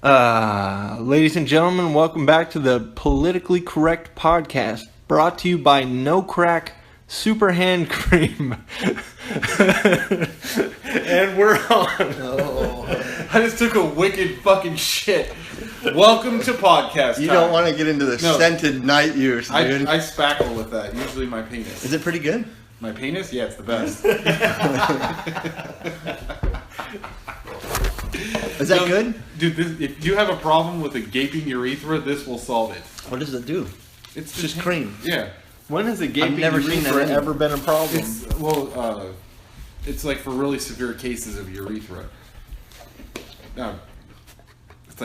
Ladies and gentlemen, welcome back to the Politically Correct Podcast, brought to you by No Crack Super Hand Cream. And we're on. Oh. I just took a wicked fucking shit. Welcome to podcast time. You don't want to get into the scented night use, dude. I spackle with that, usually my penis. Is it pretty good? My penis? Yeah, it's the best. Is that good? Dude, if you have a problem with a gaping urethra, this will solve it. What does it do? It's just cream. Yeah. When has a gaping I've never seen urethra that ever been a problem? It's like for really severe cases of urethra. No, it's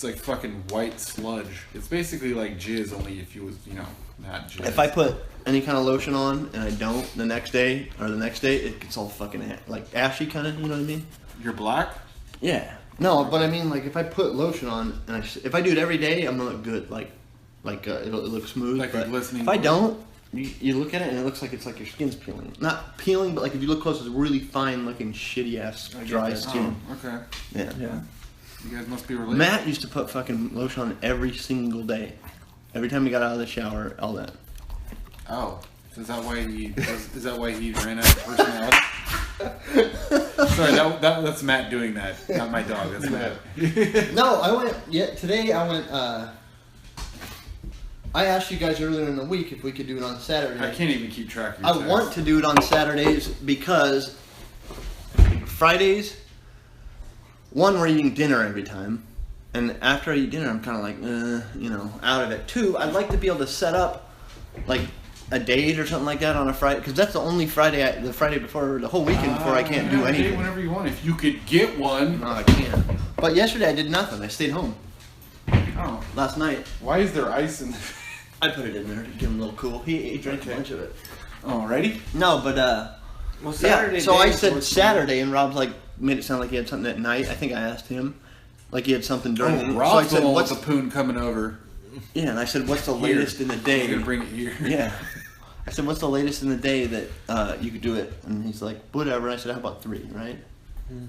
like fucking white sludge. It's basically like jizz, only if you was, not jizz. If I put any kind of lotion on and I don't the next day, it gets all fucking like ashy kind of, you know what I mean? You're black? Yeah. No, but I mean, like, if I put lotion on and if I do it every day, I'm gonna look good. It'll look smooth. Like but a glistening. if I don't, you look at it and it looks like it's like your skin's peeling. Not peeling, but like if you look close, it's really fine looking, shitty ass dry skin. Oh, okay. Yeah. You guys must be related. Matt used to put fucking lotion on every single day. Every time he got out of the shower, all that. Oh. So is that why he ran out of personality? Sorry, that's Matt doing that. Not my dog, that's Matt. No, today I went, I asked you guys earlier in the week if we could do it on Saturday. I can't even keep track of your I want to do it on Saturdays because Fridays, one, we're eating dinner every time. And after I eat dinner, I'm kind of like, out of it. Two, I'd like to be able to set up, like, a date or something like that on a Friday. Because that's the only Friday, the Friday before, the whole weekend before I can't do anything. Whenever you want. If you could get one. No, I can't. But yesterday I did nothing. I stayed home. Oh. Last night. Why is there ice in there? I put it in there to get him a little cool. He drank a bunch of it. Oh, ready? No, but Well, Saturday. Yeah, so I said Saturday, and Rob's like made it sound like he had something at night. I think I asked him, like he had something during the night. Rob's so I said, what's the poon coming over? Yeah, and I said, what's the latest in the day? He's gonna bring it here. Yeah. I said, what's the latest in the day that you could do it? And he's like, whatever. And I said, how about 3, right?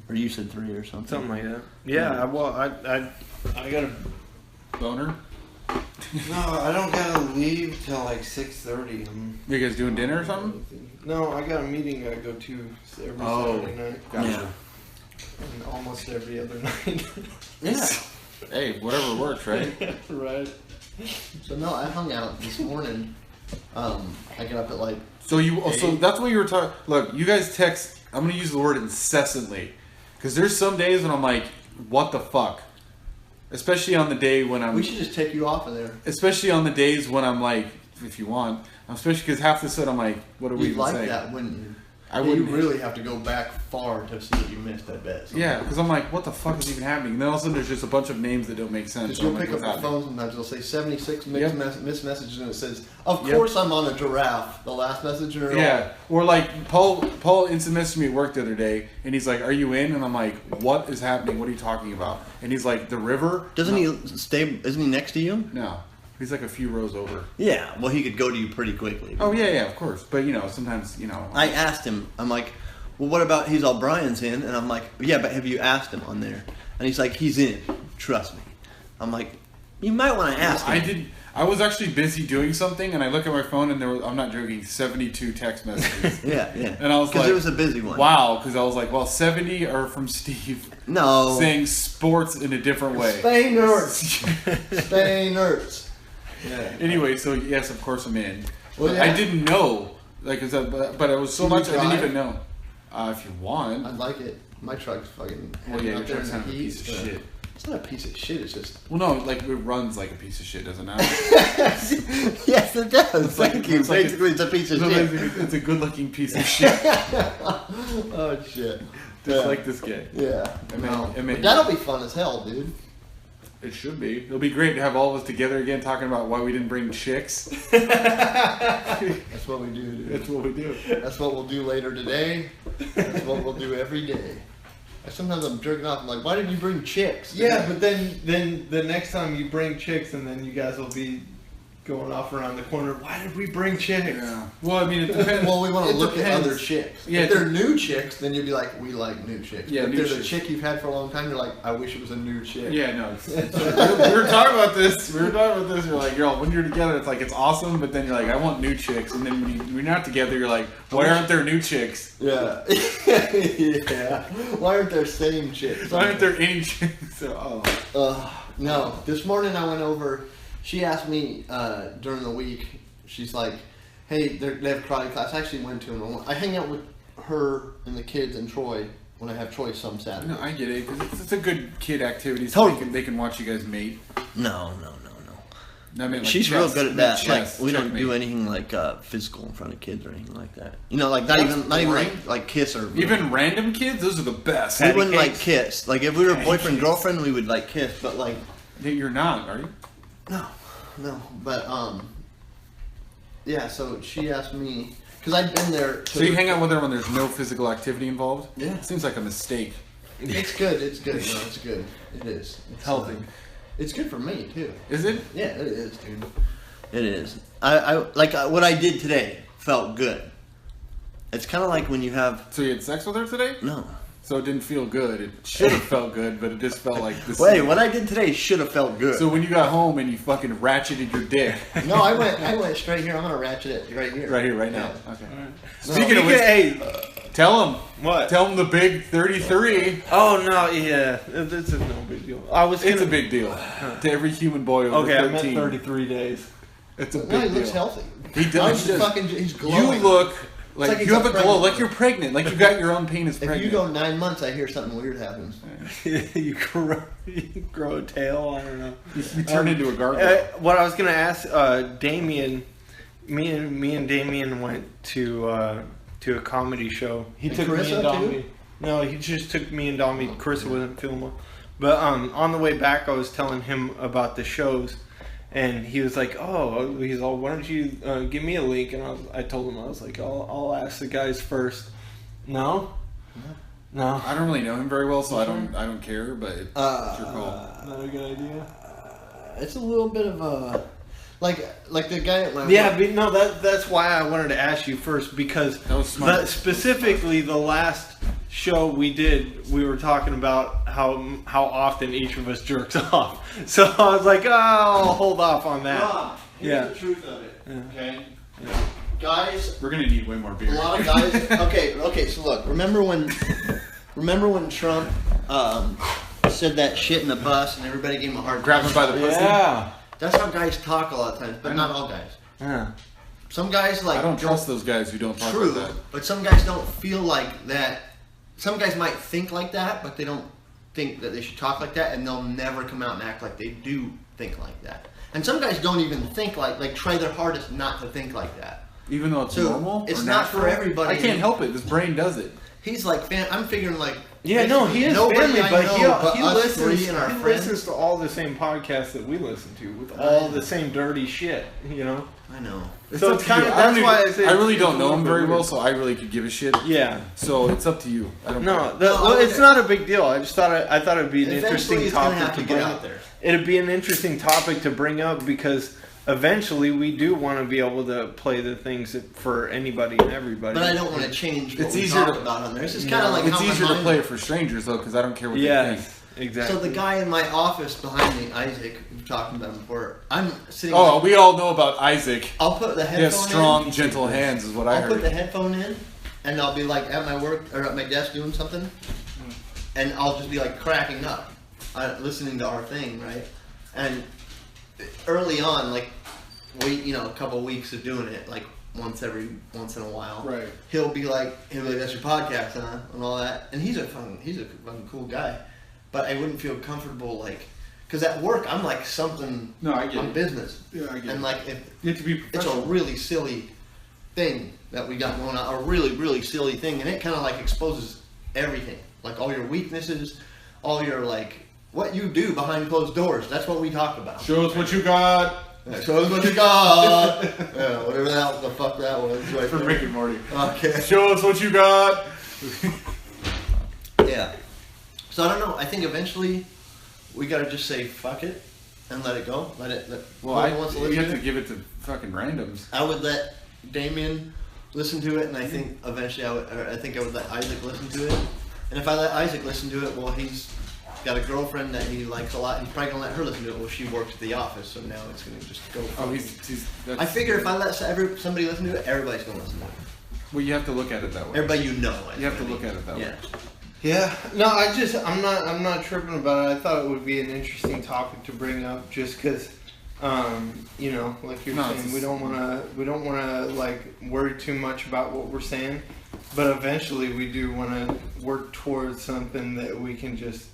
Or you said 3 or something. Something like that. Yeah. Well, I got a boner. No, I don't gotta leave till like 6:30. You guys doing dinner or something? No, I got a meeting I go to every Saturday night. Gotcha. Yeah. And almost every other night. Yeah. Hey, whatever works, right? Right. So no, I hung out this morning. I get up at like. So that's what you were talking. Look, you guys text. I'm gonna use the word incessantly, because there's some days when I'm like, what the fuck. Especially on the day when I'm. We should just take you off of there. Especially on the days when I'm like, if you want. Especially because half the set I'm like, what are we You'd even like saying? that, wouldn't you? I wouldn't. You really have to go back far to see what you missed, I bet. Sometimes. Yeah, because I'm like, what the fuck is even happening? And then all of a sudden there's just a bunch of names that don't make sense. Because So you'll I'm like, pick up what's the happening? phone sometimes, it'll say 76 missed messages, and it says, of Yep. course I'm on a giraffe, the last message. Yeah, or like Paul instant messaged me at work the other day, and he's like, "Are you in?" And I'm like, "What is happening? What are you talking about?" And he's like, "The river." Isn't he next to you? No, he's like a few rows over. Yeah, well he could go to you pretty quickly. Oh yeah, of course. But sometimes I asked him, I'm like, well what about, he's all Brian's in, and I'm like, yeah, but have you asked him on there? And he's like, he's in, trust me. I'm like, you might want to ask him. I was actually busy doing something, and I look at my phone, and I'm not joking, 72 text messages. Yeah. And I was like, because it was a busy one. Wow, because I was like, well, 70 are from Steve. No. Saying sports in a different way. Spain nerds. Spain nerds. Yeah. Anyway, so yes, of course I'm in. Well, yeah. I didn't know, but it was so Can you much I didn't drive? even know. If you want. I'd like it. My truck's fucking. Well, yeah, your out there truck's in the kind of a heat, piece of but shit. It's not a piece of shit. It's just. Well, no, like it runs like a piece of shit, doesn't it? Yes, it does. Thank you. it's like Basically, it's a piece of shit. It's a good-looking piece of shit, Oh shit. just like this guy. Yeah. I mean, But that'll be fun as hell, dude. It should be. It'll be great to have all of us together again, talking about why we didn't bring chicks. That's what we do, dude. That's what we do. That's what we'll do later today. That's what we'll do every day. Sometimes I'm jerking off. I'm like, why didn't you bring chicks? Yeah, but then the next time you bring chicks, and then you guys will be going off around the corner. Why did we bring chicks? Yeah. Well, I mean, it depends. Well, we want to It look at depends. other chicks. Yeah, if they're new chicks, then you'd be like, we like new chicks. Yeah, if new there's a chicks. chick you've had for a long time, you're like, I wish it was a new chick. Yeah, no. We were talking about this. You're like, girl, when you're together, it's like it's awesome, but then you're like, I want new chicks, and then when you're not together, you're like, why aren't there new chicks? Yeah. Yeah. Why aren't there same chicks? Why aren't there any chicks? So, No. This morning I went over. She asked me during the week. She's like, "Hey, they have karate class." I actually went to them. I hang out with her and the kids and Troy when I have Troy some Saturday. no, I get it. 'Cause it's a good kid activity, so Totally. they can watch you guys mate. No. I mean, like She's chess, real good at that. chess, Like we don't checkmate. do anything like physical in front of kids or anything like that. You know, like not even boring. like kiss or Even random kids, those are the best. we wouldn't like cakes? kiss. Like if we were Patty boyfriend cakes. girlfriend, we would like kiss. But like You're not, are you? no. But yeah. So she asked me because I'd been there. So you hang out with her when there's no physical activity involved? Yeah. It seems like a mistake. It's good. It's good. No, it's good. It is. It's Healthy. It's good for me too. Is it? Yeah, it is, dude. It is. I like what I did today felt good. It's kind of like when you have So you had sex with her today? no. So it didn't feel good. It should have felt good, but it just felt like this. Wait, what I did today should have felt good. So when you got home and you fucking ratcheted your dick no, I went straight here. I'm gonna ratchet it right here. right here, right now. Yeah. Okay. No. Speaking of which, hey, tell him. what? Tell him the big 33. Oh no, yeah, this is no big deal. I was It's gonna, a big deal to every human boy over Okay, I 13. meant 33 days. It's a No, big he deal. looks healthy. He does. He's fucking. He's glowing. You look like, like he's you have a glow, pregnant. like you're pregnant, like you got your own penis If pregnant. you go 9 months, I hear something weird happens. you grow a tail. I don't know. You turn into a gargoyle. What I was gonna ask, Damien, me and Damien went to a comedy show. He And took me Carissa, and Dommy. too? No, he just took me and Dommy. Carissa wasn't filming. But on the way back, I was telling him about the shows, and he was like, "Oh, he's all, why don't you give me a link?" And I told him, I was like, "I'll ask the guys first." No. I don't really know him very well, so I don't care. But it's your call. Not a good idea. It's a little bit of a like the guy at my Yeah, work. but no, that's why I wanted to ask you first, because That was smart. specifically the last show we did, we were talking about how often each of us jerks off. So I was like, oh, I'll hold off on that. Rob, here's Yeah. the truth of it. Yeah. Okay, guys. We're gonna need way more A beer. lot of guys. Okay. So look, remember when Trump said that shit in the bus and everybody gave him a hard Grab time? him by the pussy. Yeah. That's how guys talk a lot of times, but not all guys. Yeah. Some guys like I don't trust those guys who don't talk True, like that. but some guys don't feel like that. Some guys might think like that, but they don't think that they should talk like that, and they'll never come out and act like they do think like that. And some guys don't even think like try their hardest not to think like that. Even though it's So, normal. it's or not for natural, everybody. I can't help it. This brain does it. He's like, I'm figuring like. Yeah, no, he is nobody family, I but know but he us listens. three and our He friends. listens to all the same podcasts that we listen to, with all the same dirty shit. You know. I know. So up it's to you. kinda- I that's don't why even- I say I really it's don't a know little him bit very well, weird. so I really could give a shit. Yeah. So it's up to you. I don't. No, care. No, it's not a big deal. I just thought I thought it'd be an Eventually, interesting it's gonna topic have to to get bring out up. there. It'd be an interesting topic to bring up because eventually we do want to be able to play the things for anybody and everybody. But I don't want to change what It's we easier talk to- about on there. It's just No. kind of like It's how my easier to mind play it for strangers though, because I don't care what they think. Yes, exactly. So the guy in my office behind me, Isaac, we've talked about him before. I'm sitting. Oh, we all know about Isaac. I'll put the He headphone has strong, in. gentle hands, is what I I'll put heard. the headphone in, and I'll be like at my work or at my desk doing something, and I'll just be like cracking up, listening to our thing, right? And early on, like a couple of weeks of doing it, like once in a while, Right. He'll be like, "That's your podcast, huh?" and all that. And he's a fucking cool guy, but I wouldn't feel comfortable like, because at work I'm like something. No, I get I'm it. business, Yeah, I get and it. like if You have to be it's a professional. really silly thing that we got going on, a really, really silly thing, and it kind of like exposes everything, like all your weaknesses, all your like what you do behind closed doors. That's what we talk about. Show us what you got. Show us what you got. Yeah, whatever the fuck that was. Right From there. Rick and Morty. Okay. Show us what you got. Yeah. So I don't know. I think eventually we gotta just say fuck it and let it go. Well, whoever wants to you listen have to to it. give it to fucking randoms. I would let Damien listen to it, and I think eventually I would let Isaac listen to it. And if I let Isaac listen to it, well, he's got a girlfriend that he likes a lot. He's probably gonna let her listen to it. Well, she works at the office, so now it's gonna just go. Oh, I figure if I let somebody listen to it, everybody's gonna listen to it. Well, you have to look at it that way. Everybody You have to look at it that way. Yeah, no, I'm not tripping about it. I thought it would be an interesting topic to bring up, just because, you know, like you're saying, we don't want to like worry too much about what we're saying, but eventually we do want to work towards something that we can just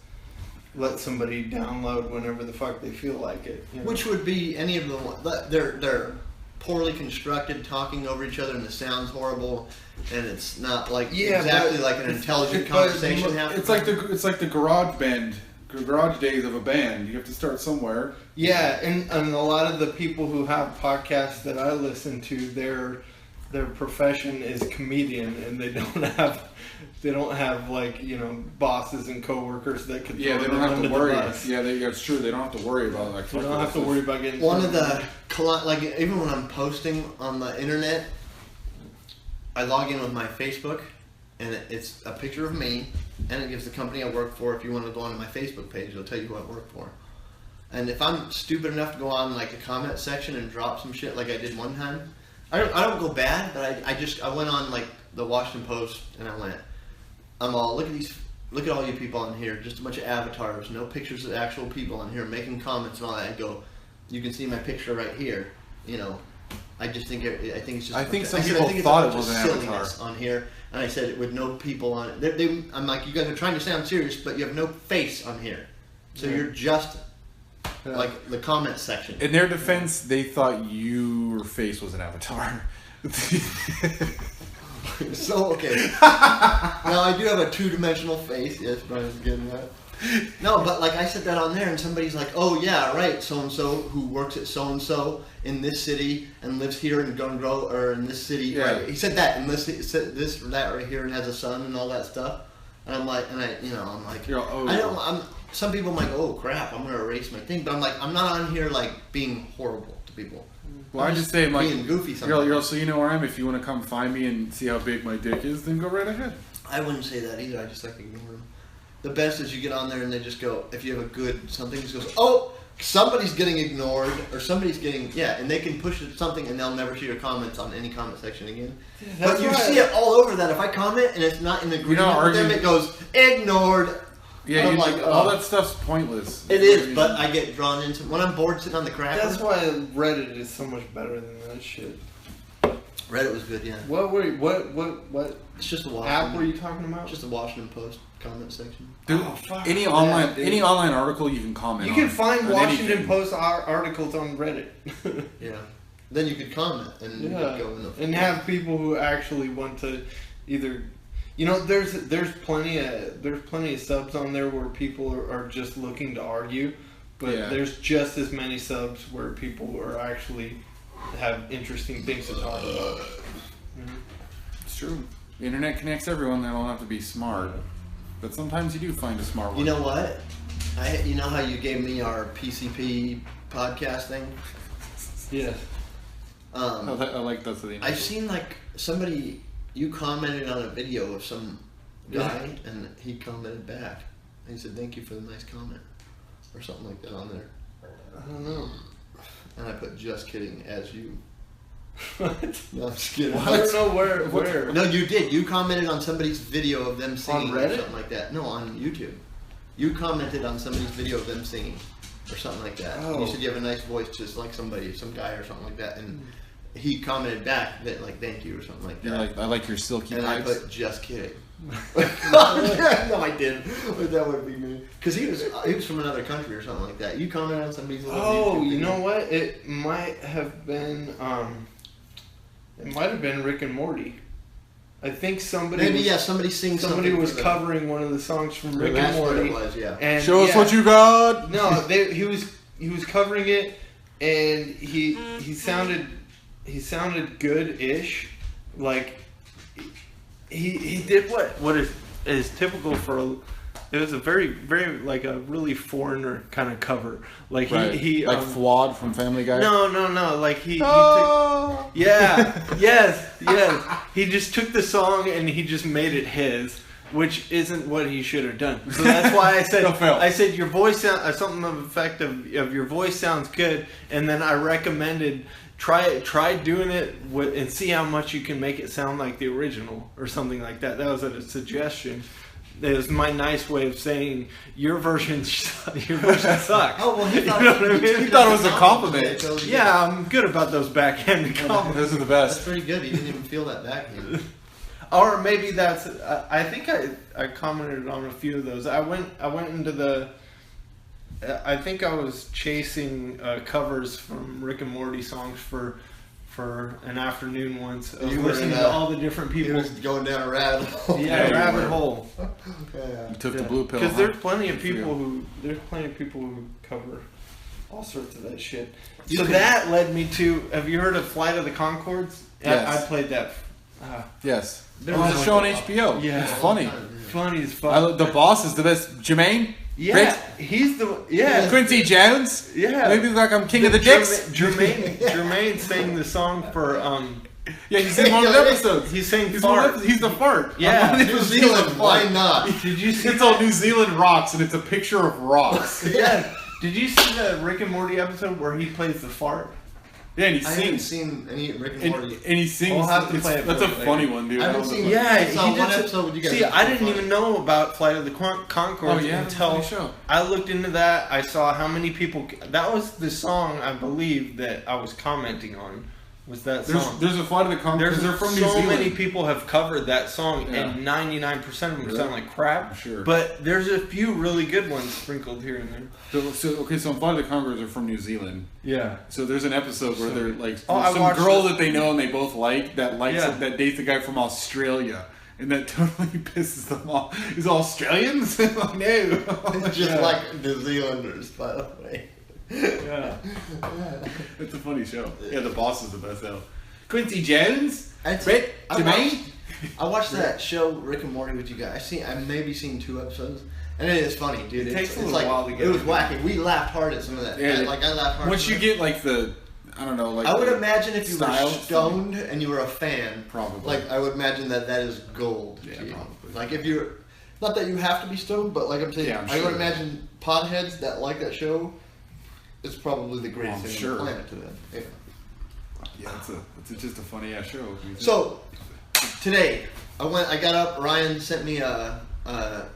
let somebody download whenever the fuck they feel like it. You know? Which would be any of the they're poorly constructed, talking over each other, and the sound's horrible, and it's not like exactly like an intelligent conversation happening. It's like the garage days of a band. You have to start somewhere. Yeah, and a lot of the people who have podcasts that I listen to, their profession is comedian, and they don't have like, you know, bosses and coworkers that could Yeah, throw they don't them have under to the worry. bus. Yeah, that's true. They don't have to worry about like. They don't have to worry about getting One of the like even when I'm posting on the internet, I log in with my Facebook, and it's a picture of me, and it gives the company I work for. If you want to go onto my Facebook page, it'll tell you who I work for. And if I'm stupid enough to go on like the comment section and drop some shit like I did one time, I don't go bad, but I went on like the Washington Post and I went, I'm all look at all you people on here, just a bunch of avatars, no pictures of actual people on here making comments and all that. I go, you can see my picture right here, you know. I just think it's just. I think some I people think thought it's it was an silliness avatar on here, and I said it with no people on it. I'm like, you guys are trying to sound serious, but you have no face on here, so you're just like the comment section. In their defense, they thought your face was an avatar. So okay. Now I do have a two-dimensional face. Yes, Brian's getting that. No, but like I said that on there, and somebody's like, "Oh yeah, right, so and so who works at so and so in this city and lives here in Gungrove or in this city." Yeah. Right? He said that, and said this or that right here, and has a son and all that stuff. And I'm like, I'm like, You're all, oh. I don't. Some people might go, "Oh crap, I'm gonna erase my thing," but I'm like, I'm not on here like being horrible to people. Well, I just say, I'm like, being goofy. Sometimes. you're so you know where I am. If you want to come find me and see how big my dick is, then go right ahead. I wouldn't say that either. I just like ignore them. The best is you get on there and they just go, if you have a good something, just goes, oh, somebody's getting ignored or somebody's getting, and they can push something and they'll never see your comments on any comment section again. But you see it all over that. If I comment and it's not in agreement with them, it goes, ignored. Yeah, I'm like, all that stuff's pointless. It is, but I get drawn into when I'm bored sitting on the cracker. That's why Reddit is so much better than that shit. Reddit was good, yeah. What It's just a app Washington, were you talking about? just a Washington Post comment section. Dude, fuck any that, online dude. any online article you can comment You on. can find on Washington anything. Post articles on Reddit. Yeah. Then you could comment and you could go in the and have people who actually want to either, you know, there's plenty of subs on there where people are just looking to argue, but Yeah. there's just as many subs where people are actually have interesting things to talk about. It's true. The internet connects everyone. They don't have to be smart, but sometimes you do find a smart one. You know what? You know how you gave me our PCP podcast thing? Yes. I like that's the. I've seen like somebody, you commented on a video of some guy and he commented back. And he said, thank you for the nice comment. Or something like that on there. I don't know. And I put, just kidding, as you. What? No, I'm just kidding. I don't know where. No, you did. You commented on somebody's video of them singing or Reddit? something like that. No, on YouTube. You commented on somebody's video of them singing or something like that. Oh. You said you have a nice voice, just like somebody, some guy or something like that. And he commented back that like, thank you or something like that. You're like, I like your silky And I pipes. put, just kidding. No, I didn't. But that would be me. Because he was from another country or something like that. You commented on somebody's little Oh, YouTube you video. know what? It might have been Rick and Morty. I think somebody Maybe, was, somebody sings somebody something was for the- covering one of the songs from Rick and That's what Morty. it was, yeah. And Show us what you got. No, he was covering it, and he sounded good-ish. Like he did what is typical for It was a very, very like a really foreigner kind of cover. Like Right. he like Flawed from Family Guy. no. Like he took, Oh! yeah, yes. He just took the song and he just made it his, which isn't what he should have done. So that's why I said your voice sound something of the effect of your voice sounds good, and then I recommended try doing it and see how much you can make it sound like the original or something like that. That was a suggestion. It was my nice way of saying your version sucks. Oh well, he thought, You know what I mean? He thought it was a compliment. Yeah, I'm good about those backhanded compliments. Those are the That's best. pretty good. He didn't even feel that backhand. Or maybe that's. I think I commented on a few of those. I went into the. I think I was chasing covers from Rick and Morty songs for an afternoon once. Of You were listening in to all the different He people. was going down a rabbit hole. Yeah, you rabbit were. hole. Yeah. You took the blue pill. Because huh? there's plenty of Good for you. people who cover all sorts of that shit. You So can- that led me to. Have you heard of Flight of the Conchords? Yes. I played that. Yes. There There was was a show on like HBO. Yeah. It's funny. Funny as fuck. The boss is the best. Jermaine? Yeah, he's the Quincy Jones? yeah. Maybe like I'm king of the dicks? Jermaine sang the song for Yeah, he's in one of the episodes. he sang He's, fart. he's the fart. Yeah. New Zealand, why not? Did you see It's all New Zealand rocks, and it's a picture of rocks. Yeah. Did you see the Rick and Morty episode where he plays the fart? Yeah, and he I haven't sings. seen any Rick and And, Morty. and he sings. I'll have to it's- play it that's for a you later. funny one, dude. I haven't That was seen a- Yeah, I saw he one did. episode with you guys. See, I didn't even know about Flight of the Conchords Oh, yeah? That's a until funny show. I looked into that. I saw how many people. That was the song I believe that I was commenting on. Was that song? There's a Flight of the Conchords. There's They're from New so Zealand. many people have covered that song, Yeah. and 99% of them Really? sound like crap. Sure. But there's a few really good ones sprinkled here and there. So Flight of the Conchords are from New Zealand. Yeah. So there's an episode where they're like Oh, I some watched girl it. that they know and they both like that Yeah. that dates a guy from Australia. And that totally pisses them off. Is Australians? Like, no. It's just like New Zealanders, by the way. Yeah. It's a funny show. Yeah, the boss is the best though. Quincy Jones? That's Rick? I Jermaine? I watched that show Rick and Morty with you guys. I've maybe seen 2 episodes, and it is funny, dude. It takes a it's little while to get It was into wacky. We laughed hard at some of that. Yeah. I laughed hard. Once at you some get like the, I don't know, like I would the imagine if you style, were stoned and you were a fan, Probably. Like I would imagine that is gold. Yeah, to you. probably. Like if you're, not that you have to be stoned, but like I'm saying, Yeah, I'm I sure. would imagine potheads that like that show. It's probably the greatest I'm thing sure. on the planet to them. Yeah. Yeah, it's just a funny ass show. So today, I got up. Ryan sent me a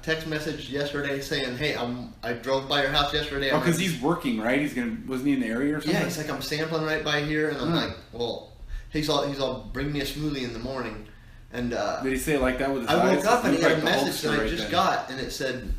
text message yesterday saying, "Hey, I drove by your house yesterday." Oh, because he's working, right? Wasn't he in the area or something? Yeah, he's like, I'm sampling right by here, and I'm like, well, he's all bring me a smoothie in the morning, and Did he say it like that with his I eyes? woke up and he Looked had a like the message that Hulkster I right just then. got, and it said,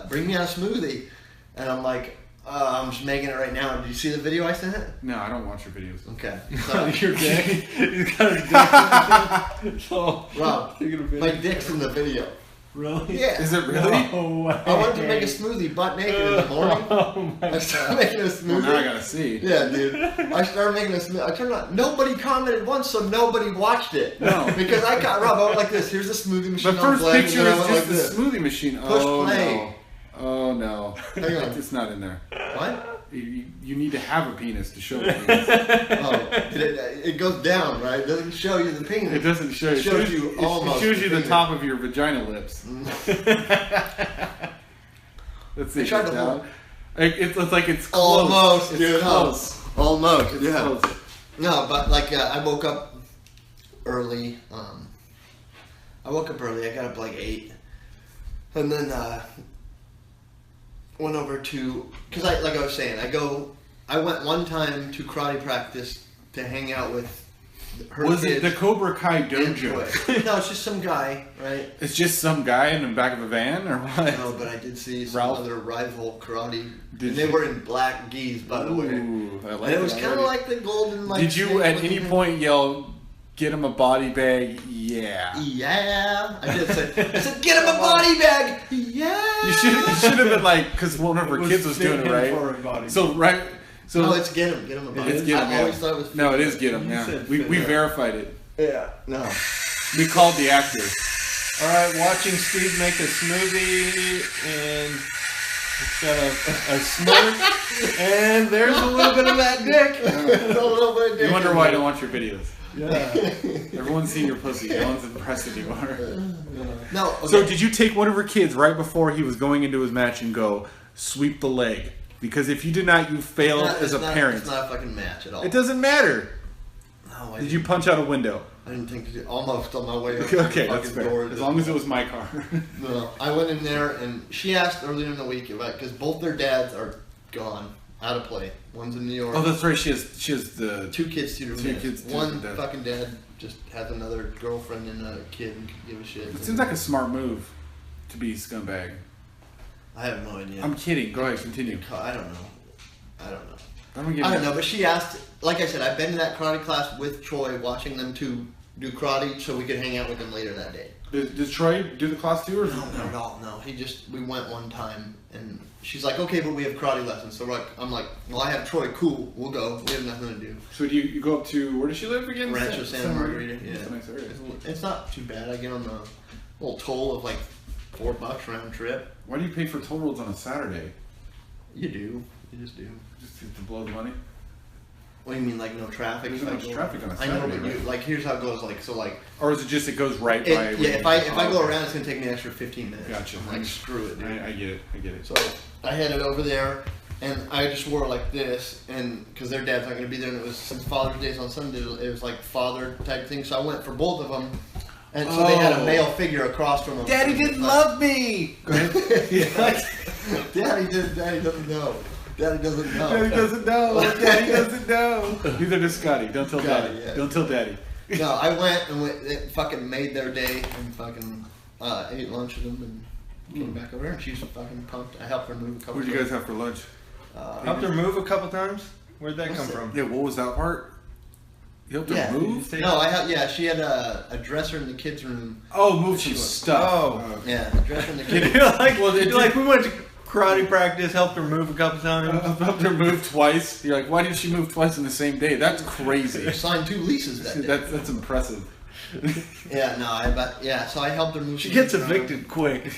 bring me a smoothie, and I'm like, I'm just making it right now. Did you see the video I sent? No, I don't watch your videos. Okay. So, Your dick. He's got a dick. So, Rob, taking a video. my dick's in the video. Really? Yeah. Is it really? No way. I wanted to make a smoothie butt naked in the morning. Oh my I started making a Well, smoothie. now I gotta see. Yeah, dude. I started making a smoothie. I turned on. Nobody commented once, so nobody watched it. No. Because I got Rob. I went like this. Here's the smoothie machine. The on first play, picture and then is I went just the like this. smoothie machine. Push Oh play. no. Oh no. Hang on. It's not in there. What? You need to have a penis to show it. It Oh, it goes down, right? It doesn't show you the penis. doesn't show you. It shows you almost It shows you the the penis. top of your vagina lips. Let's see. I tried It's to down. It's like it's close. Almost, It's dude. close. Almost. It's Yeah. close. No, but like I woke up early. I woke up early. I got up like 8, and then went over to because like I was saying, I went one time to karate practice to hang out with her Was kids it the Cobra Kai and dojo? Joy. No, it's just some guy, right? It's just some guy in the back of a van, or what? No, but I did see some Ralph? other rival karate. Did And they you? were in black gis, by the way. Ooh, I like And it was that kind of already. like the golden like. Did you snake at looking any thing. point yell, "Get him a body bag"? Yeah. Yeah, I did say. I said, "Get him a body bag." Yeah. You should have been like, because one of her kids was doing it, right? For a body. So right. So No, it's get him a body. it's bag. get him. I always Yeah. thought it was. No, it is get him. You Yeah. said We fit. verified it. Yeah. No. We called the actor. All right, watching Steve make a smoothie and it's got a smirk, and there's a little bit of that dick. A little bit of dick. You wonder why I don't watch your videos. Yeah. Everyone's seen your pussy. No one's impressed anymore. No. Okay. So did you take one of her kids right before he was going into his match and go sweep the leg? Because if you did not, you failed as a parent. It's not a fucking match at all. It doesn't matter. No, Did you punch out a window? I didn't think to do. Almost on my way up Okay, the that's fucking fair. door. As long as it was my car. No, I went in there and she asked earlier in the week about because both their dads are gone, out of play. One's in New York. Oh, that's right. She has the 2 kids, 2 Two kids, two One dads. fucking dad just has another girlfriend and a kid and could give a shit. It seems like a smart move to be scumbag. I have no idea. I'm kidding. Go ahead, continue. I don't know. I don't I don't know, but she asked. Like I said, I've been to that karate class with Troy, watching them 2 do karate, so we could hang out with them later that day. Does Troy do the class too, or No, not at all. No, we went one time, and she's like, "Okay, but we have karate lessons." So I'm like, "Well, I have Troy. Cool, we'll go. We have nothing to do." So do you go up to where does she live again? Rancho Santa Margarita. Yeah, That's a nice area. it's not too bad. I get on the little toll of like $4 round trip. Why do you pay for toll roads on a Saturday? You do. You just do. Just to blow the money? What do you mean, like no traffic? There's If not I much go- traffic on a I know, Saturday, but right? like here's how it goes. Or is it just it goes right by? If I go around, it's gonna take me an extra 15 minutes. Gotcha. I'm like, screw it, dude. I get it. So I headed over there, and I just wore like this, and because their dad's not going to be there, and it was since Father's Day's on Sunday, it was like father type thing. So I went for both of them, and so they had a male figure across from them. Daddy didn't love me. Daddy doesn't know. Daddy doesn't know. Daddy doesn't know. Daddy doesn't know. Neither does Scotty. Don't tell Scotty, Daddy. yeah. Don't tell Daddy. No, I went and it fucking made their day, and fucking ate lunch with them, and came back over here, and she's fucking pumped. I helped her move a couple. What did you guys have for lunch? Helped her move a couple times. Where'd that come from? Yeah, what was that part? You helped her move? No, I had. Yeah, she had a dresser in the kids' room. Oh, move some stuff. Oh. Yeah, a dresser in the kids' room. You're like we went to karate practice, helped her move a couple times. Helped her move twice. You're like, why did she move twice in the same day? That's crazy. I signed 2 leases that day. That's impressive. Yeah, no, so I helped her move. She some gets things around. evicted quick.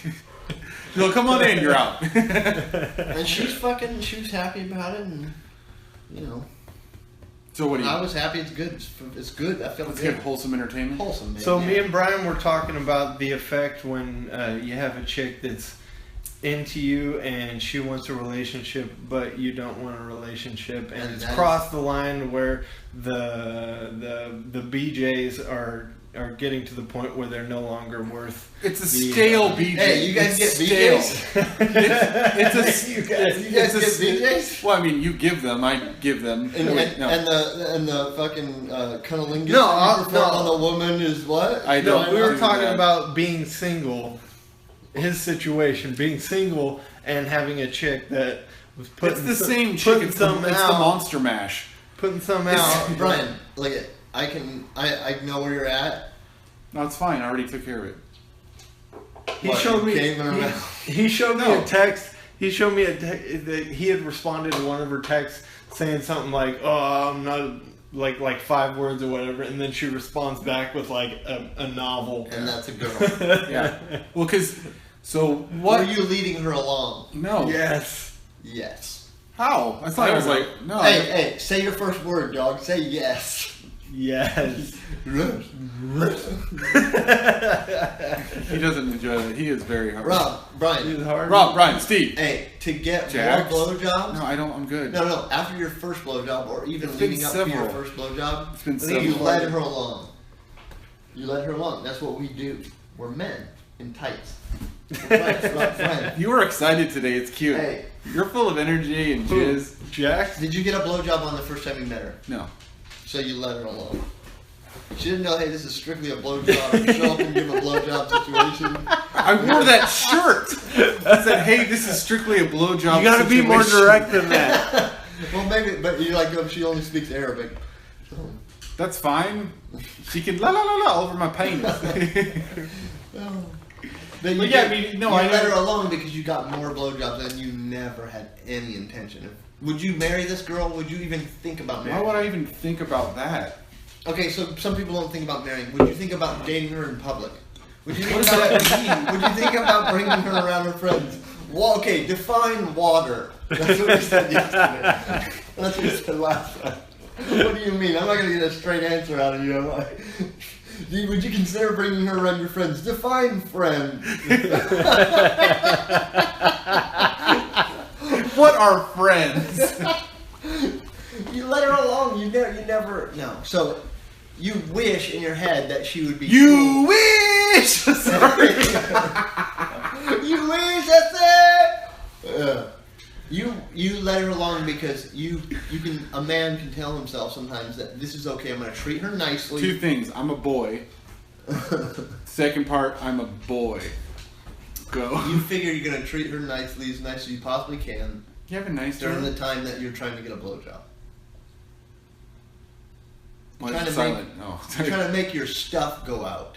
No, come on in. You're out. And she was happy about it, and you know, So what do you? I was happy. It's good. It's good. I felt Let's good. get wholesome entertainment. Wholesome, man. So yeah. me and Brian were talking about the effect when you have a chick that's into you and she wants a relationship, but you don't want a relationship, and it's that's- crossed the line where the BJs are getting to the point where they're no longer worth. It's a the, stale BJ. Hey, you guys It's get stale. BJs? It's a. You guys- You guys it's get a- BJs? Well, I mean, you give them. I give them. And, No, wait, no. and the fucking cunnilingus No, that you perform no. on the woman is what? I No, don't we were do talking that. about being single. His situation, being single and having a chick that was putting It's the some- same chick. putting It's some the out, monster mash. putting some It's- out. Brian, look at I know where you're at. No, it's fine. I already took care of it. He What, showed you me. came in her mouth? He showed me No. a text. He showed me a text that he had responded to one of her texts saying something like, "Oh, I'm not." Like 5 words or whatever, and then she responds back with like a novel. And that's a girl. Yeah. Well, because so What what? are you leading her along? No. Yes. Yes. How? I thought I was like no. Hey, say your first word, dog. Say yes. Yes. He doesn't enjoy it. He is very hard. Brian. It's hard. Brian, Steve. Hey, to get Jax? more blowjobs. No, I don't. I'm good. No. After your first blowjob, or even It's been leading up to your several. first blowjob, It's been you several. led her along. You led her along. That's what we do. We're men in tights. We're friends. You were excited today. It's cute. Hey. You're full of energy and Who? jizz. Jack. Did you get a blowjob on the first time you met her? No. So you led her along. She didn't know, hey, this is strictly a blowjob. You show up and give a blowjob situation. I wore that shirt. I said, "Hey, this is strictly a blowjob." You gotta be more situation." direct than that. Well, maybe, but you're like, she only speaks Arabic. So, That's fine. She can la la la la over my penis. but you But yeah, did- I mean, no, you I let know- her along because you got more blowjobs and you never had any intention of. Would you marry this girl? Would you even think about Why marrying? would I even think about that? Okay, so some people don't think about marrying. Would you think about dating her in public? Would you think about bringing her around her friends? Well, okay, define water. That's what we said yesterday. That's what we said last time. What do you mean? I'm not going to get a straight answer out of you, am I? Would you consider bringing her around your friends? Define friend. What are friends? You let her alone. You never. No. So, you wish in your head that she would be. You wish. Sorry. You wish. That's it. You let her alone because a man can tell himself sometimes that this is okay. I'm going to treat her nicely. Two things. I'm a boy. Second part. I'm a boy. Go. You figure you're going to treat her nicely, as nice as you possibly can You have a nice during turn. the time that you're trying to get a blowjob. Why trying is it to silent? No. You're trying to make your stuff go out.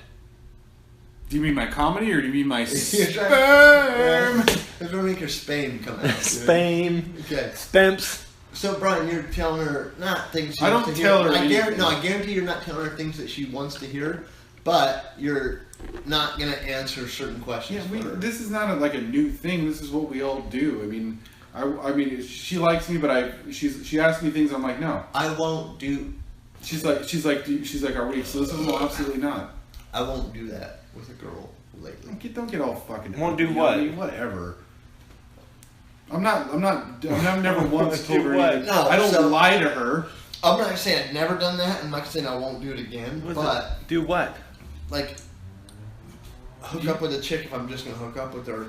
Do you mean my comedy or do you mean my You're sperm? trying to make your spame come out. Spame. Okay. Spamps. So Brian, you're telling her not things she I wants don't to tell hear. her I guarantee, anything. no, I guarantee you're not telling her things that she wants to hear, but you're not gonna answer certain questions. Yeah, for her. this is not like a new thing. This is what we all do. I mean, I mean, she likes me, but she asks me things. I'm like, no. I won't do. She's like, are we exclusive? No, absolutely not. I won't do that with a girl lately. Don't get all fucking. Won't do you know what? I mean, whatever. I'm never once Do told her what? anything. No, I don't so- lie to her. I'm not saying I've never done that. I'm not saying I won't do it again. What's But it? Do what? like, hook up with a chick if I'm just gonna hook up with her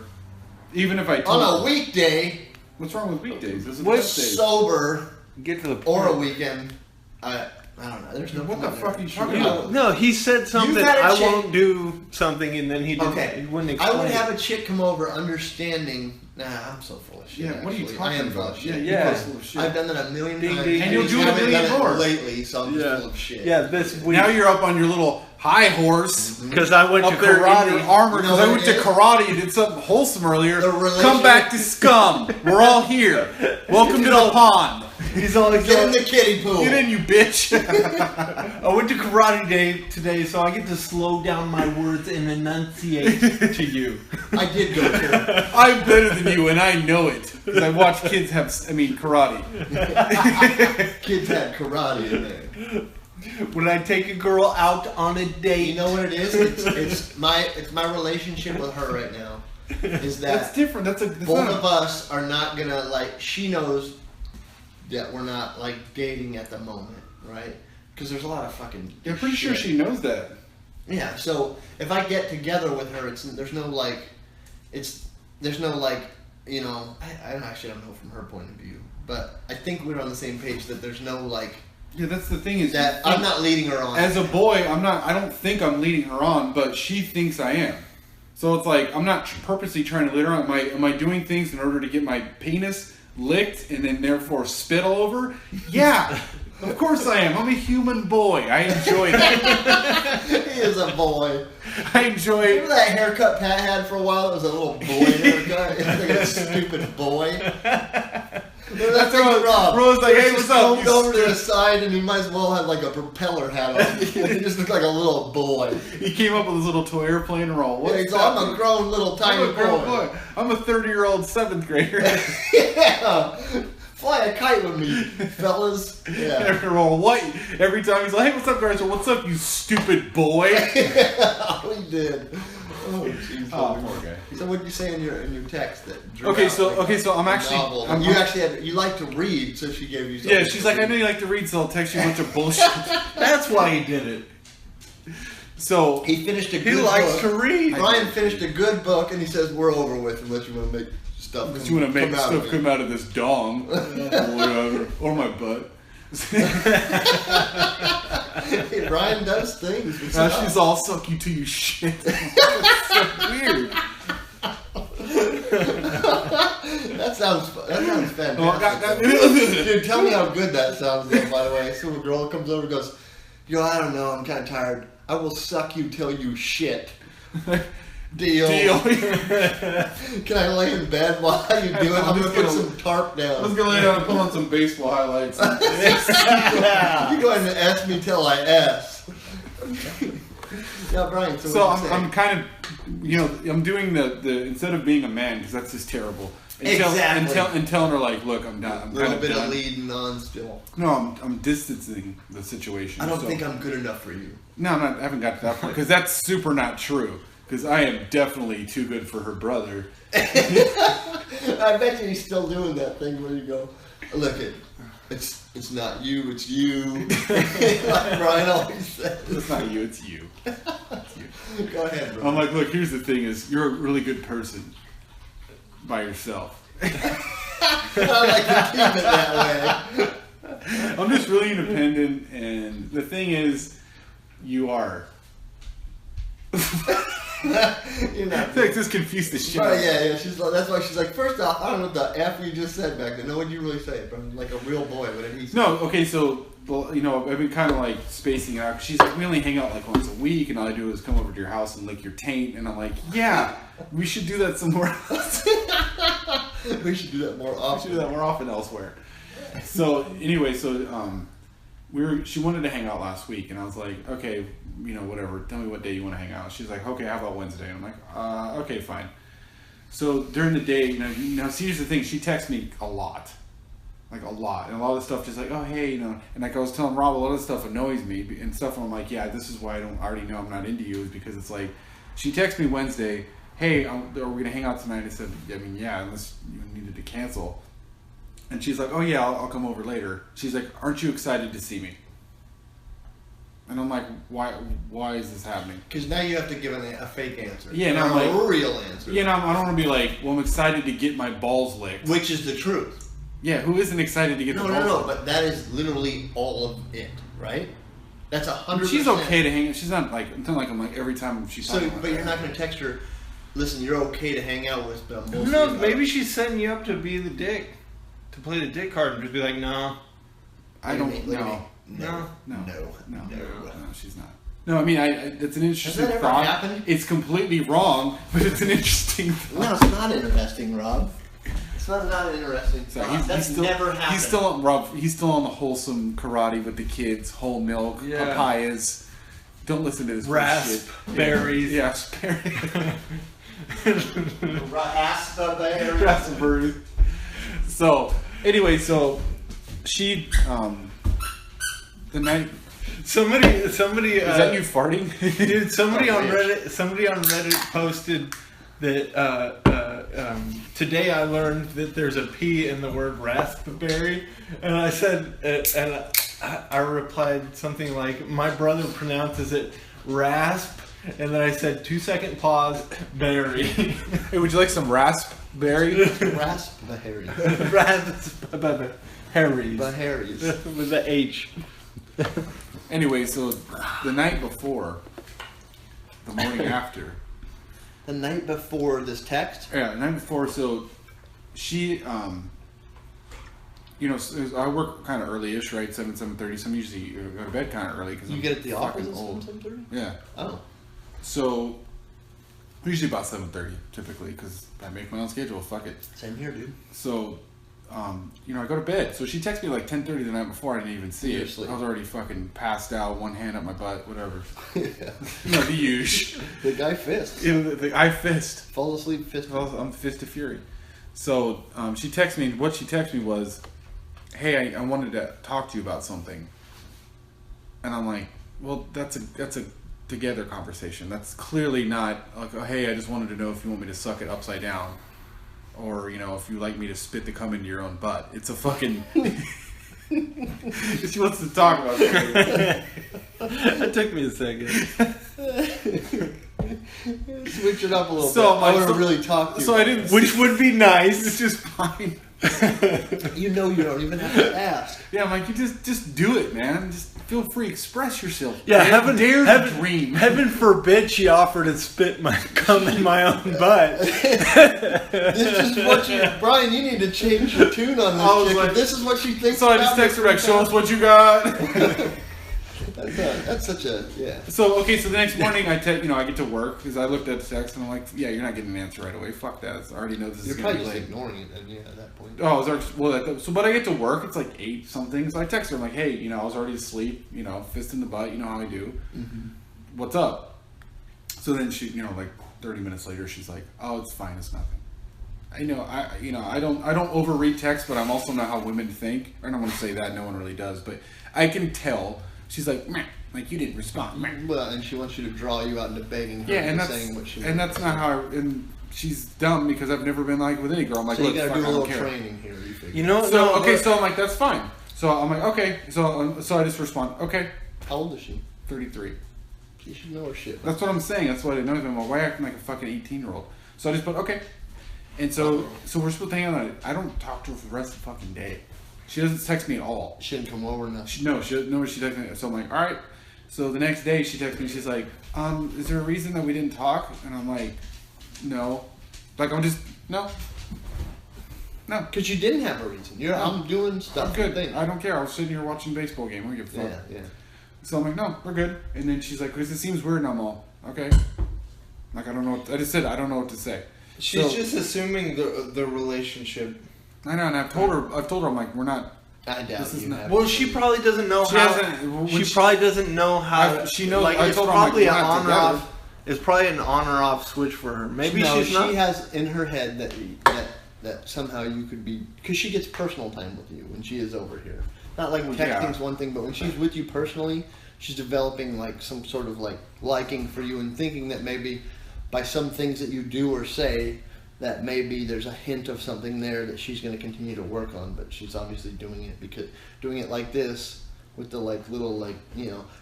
Even if I told on a her. weekday, What's wrong with weekdays? This is What's Wednesdays. sober, Get to the point. or a weekend. I don't know. There's no. What the point fuck there. are you talking You- about? No, he said something. You've had a I chick- won't do something, and then he didn't. Okay. He wouldn't I explain. would have it. a chick come over understanding. Nah, I'm so full of shit. Yeah, what are you actually. talking I am about? full of shit. Yeah. you're full of shit. I've done that a million Ding, times. ding, And you'll you do it a haven't million done more. lately, so I'm just Yeah. full of shit. Yeah, this week. Now you're up on your little high horse. Because I went Up to there in karate. your armor You know because I what went it to is? karate and did something wholesome earlier. The Come back to scum. We're all here. Welcome to the pond. He's always Get in the kiddie pool. Get in, you bitch. I went to karate day today, so I get to slow down my words and enunciate to you. I did go to. I'm better than you, and I know it because I watch kids have. Karate. Kids had karate in there. When I take a girl out on a date, You know what it is? It's my relationship with her right now. Is That's that different. That's both not of us are not gonna like. She knows that we're not like dating at the moment, right? Because there's a lot of fucking. I'm pretty sure shit. she knows that. Yeah. So if I get together with her, there's no like, you know. I don't know from her point of view, but I think we're on the same page that there's no like Yeah, that's the thing is that I'm not leading her on. As a boy, I don't think I'm leading her on, but she thinks I am. So it's like I'm not purposely trying to lead her on. Am I doing things in order to get my penis licked and then therefore spit all over? Yeah, of course I am. I'm a human boy. I enjoy that. He is a boy. I enjoy. Remember that haircut Pat had for a while? It was a little boy haircut. It was like a stupid boy. That's what Rose like, hey, what's up? Combed over to the side, and he might as well have like a propeller hat on. He just looked like a little boy. He came up with his little toy airplane and all. Yeah, he's like, I'm a grown little tiny I'm a grown boy. boy. I'm a 30-year-old 7th grader. Yeah. Fly a kite with me, fellas. Yeah. Every time he's like, hey, what's up, guys? Well, what's up, you stupid boy? We did. Oh, jeez. Oh, poor guy. So what did you say in your text that drew Okay, out, so like, I'm a actually. novel? I'm- You actually you like to read, so she gave you something. Yeah, she's like, I know you like to read, so I'll text you a bunch of bullshit. that's why he did it. So He finished a He good likes book. to read. Brian finished a good book, and he says we're over with unless you want to make stuff. if you want to make come out stuff of come out of this dong, or whatever, or my butt. it. Brian does things. with Now stuff. she's all suck you till you shit. That's so weird. That sounds fantastic. Oh, Dude, tell me how good that sounds, though, by the way. So a girl comes over and goes, yo, I don't know, I'm kind of tired. I will suck you till you shit. Deal. Can I lay in bed while you do it? I'm going to put some tarp I was down. gonna lay down and pull on some baseball highlights. You go ahead and ask me till I ask. Yeah, Brian. So I'm kind of, you know, I'm doing the instead of being a man, because that's just terrible. And telling her, like, look, I'm done. I'm a little kind of bit done. of leading on still. No, I'm distancing the situation. I don't think I'm good enough for you. No, I haven't got to that point, because that's super not true. Because I am definitely too good for her brother. I bet you he's still doing that thing where you go, look, it's not you, it's you. Like Brian always says. It's not you, it's you. It's you. Go ahead, Brian. I'm like, look, here's the thing: is you're a really good person by yourself. I like to keep it that way. I'm just really independent, and the thing is, you are. You're not. I feel like this confused the shit. Right, out of me. yeah. She's like, that's why she's like, first off, I don't know what the F you just said back then. No, what did you really say? From like a real boy, what did he say? No, okay, so, well, you know, I've been kind of like spacing out. She's like, we only hang out like once a week, and all I do is come over to your house and lick your taint. And I'm like, yeah, we should do that somewhere else. We should do that more We often. should do that more often elsewhere. So, anyway, she wanted to hang out last week, and I was like, okay, you know, whatever, tell me what day you want to hang out. She's like, okay, how about Wednesday? And I'm like, okay, fine. So during the day, you know, see, here's the thing, she texts me a lot. Like, a lot. And a lot of the stuff just like, oh, hey, you know, and like I was telling Rob, a lot of stuff annoys me, and stuff, and I'm like, yeah, this is why I already know I'm not into you, is because it's like, she texts me Wednesday, hey, are we going to hang out tonight? I said, I mean, yeah, unless you needed to cancel. And she's like, oh yeah, I'll come over later. She's like, aren't you excited to see me? And I'm like, why is this happening? Because now you have to give a fake answer. Yeah, and or I'm like, a real answer. Yeah, no, I don't want to be like, well, I'm excited to get my balls licked. Which is the truth. Yeah, who isn't excited to get the balls licked? No, but that is literally all of it, right? That's 100%. She's okay to hang. She's not like, it's not like I'm like every time she's So, but you're not going to text her, listen, you're okay to hang out with them. No, maybe she's setting you up to be the dick, to play the dick card, and just be like, no. I don't know. No, She's not. No, I mean, it's an interesting Has that ever thought. happened? It's completely wrong, but it's an interesting thought. No, it's not interesting, Rob. It's not interesting. So That's still, never happened. He's still on Rob. He's still on the wholesome karate with the kids, whole milk, Yeah. papayas. Don't listen to this shit. Raspberries. Yeah, raspberries. Raspberries. So anyway, so she the night. Somebody. Is that you farting? Dude, somebody on Reddit posted that today I learned that there's a P in the word raspberry, and I said, and I replied something like, my brother pronounces it rasp, and then I said 2-second pause, berry. Hey, would you like some raspberry? Raspberry. Harry's. Harry's. With the H. Anyway, so the night before, the morning after. The night before this text? Yeah, the night before, so she, you know, I work kind of early-ish, right? 7:30. So I'm usually go to bed kind of early because You I'm get at the office fucking at old. 7:30? Yeah. Oh. So usually about 7:30 typically because I make my own schedule. Fuck it. Same here, dude. So, you know, I go to bed. So she texted me like 10:30 the night before. I didn't even see it. Seriously. I was already fucking passed out, one hand up my butt, whatever. Yeah. You know, the usual. The guy fist. I fist. Fall asleep fist. I'm fist of fury. So she texted me. What she texted me was, "Hey, I wanted to talk to you about something." And I'm like, "Well, that's a together conversation. That's clearly not like, oh, hey, I just wanted to know if you want me to suck it upside down, or you know, if you like me to spit the cum into your own butt." It's a fucking. She wants to talk about something. That took me a second. Switch it up a little So, bit. like, I want to so- really talk to you. So I didn't. Which would be nice. It's just fine. You know you don't even have to ask. Yeah, I'm like, you just do it, man. Just feel free, express yourself. Yeah, dare to dream. Heaven forbid she offered to spit my cum in my own butt. This is what you, Brian. You need to change your tune on I was this chick. like- if this is what she thinks. So I just about texted her back, show us what you got. That's such a So okay, so the next morning I get to work because I looked at the text and I'm like, yeah, you're not getting an answer right away. Fuck that. I already know this You're is gonna probably be just late. ignoring it, and at that point. Oh, I was already, but I get to work. It's like 8 something. So I text her. I'm like, hey, I was already asleep. Fist in the butt. You know how I do. Mm-hmm. what's up? So then she, like 30 minutes later, she's like, oh, it's fine, it's nothing. I don't overread text, but I'm also not how women think. I don't want to say that, no one really does, but I can tell. She's like, meh, like you didn't respond. Meh. Well, and she wants you to draw you out into begging her And saying what she and that's not how. And she's dumb because I've never been like with any girl. I'm like, so you look, gotta fuck, do a I don't little care. training here. You figure. You know, So okay, so I'm like, that's fine. So I'm like, okay. So I just respond, okay, How old is she? 33. She should know her shit. That's what I'm saying. That's what I know. I'm like, why acting like a fucking 18-year-old? So I just put okay. And so we're supposed to hang out on it. I don't talk to her for the rest of the fucking day. She doesn't text me at all. She didn't come over enough. She texted me. So I'm like, all right. So the next day she texts me. She's like, is there a reason that we didn't talk? And I'm like, no. Like I'm just no. Because you didn't have a reason. I'm doing stuff. I'm good. Thing. I don't care. I was sitting here watching a baseball game. I don't give a fuck. Yeah. So I'm like, no, we're good. And then she's like, because it seems weird. And I'm all, okay. Like I don't know. I just said I don't know what to say. she's just assuming the relationship. I know, and I've told her. I'm like, we're not. I doubt This is you not- have. Well, she probably doesn't know She how. hasn't- She when she- probably doesn't know how. She knows. Like I it's told her, I'm like, probably we're an not on or together. off. It's probably an on or off switch for her. Maybe no, she's not. She has in her head that somehow you could be, because she gets personal time with you when she is over here. Not like texting's one thing, but when she's with you personally, she's developing like some sort of like liking for you and thinking that maybe by some things that you do or say that maybe there's a hint of something there that she's going to continue to work on, but she's obviously doing it like this with the like little like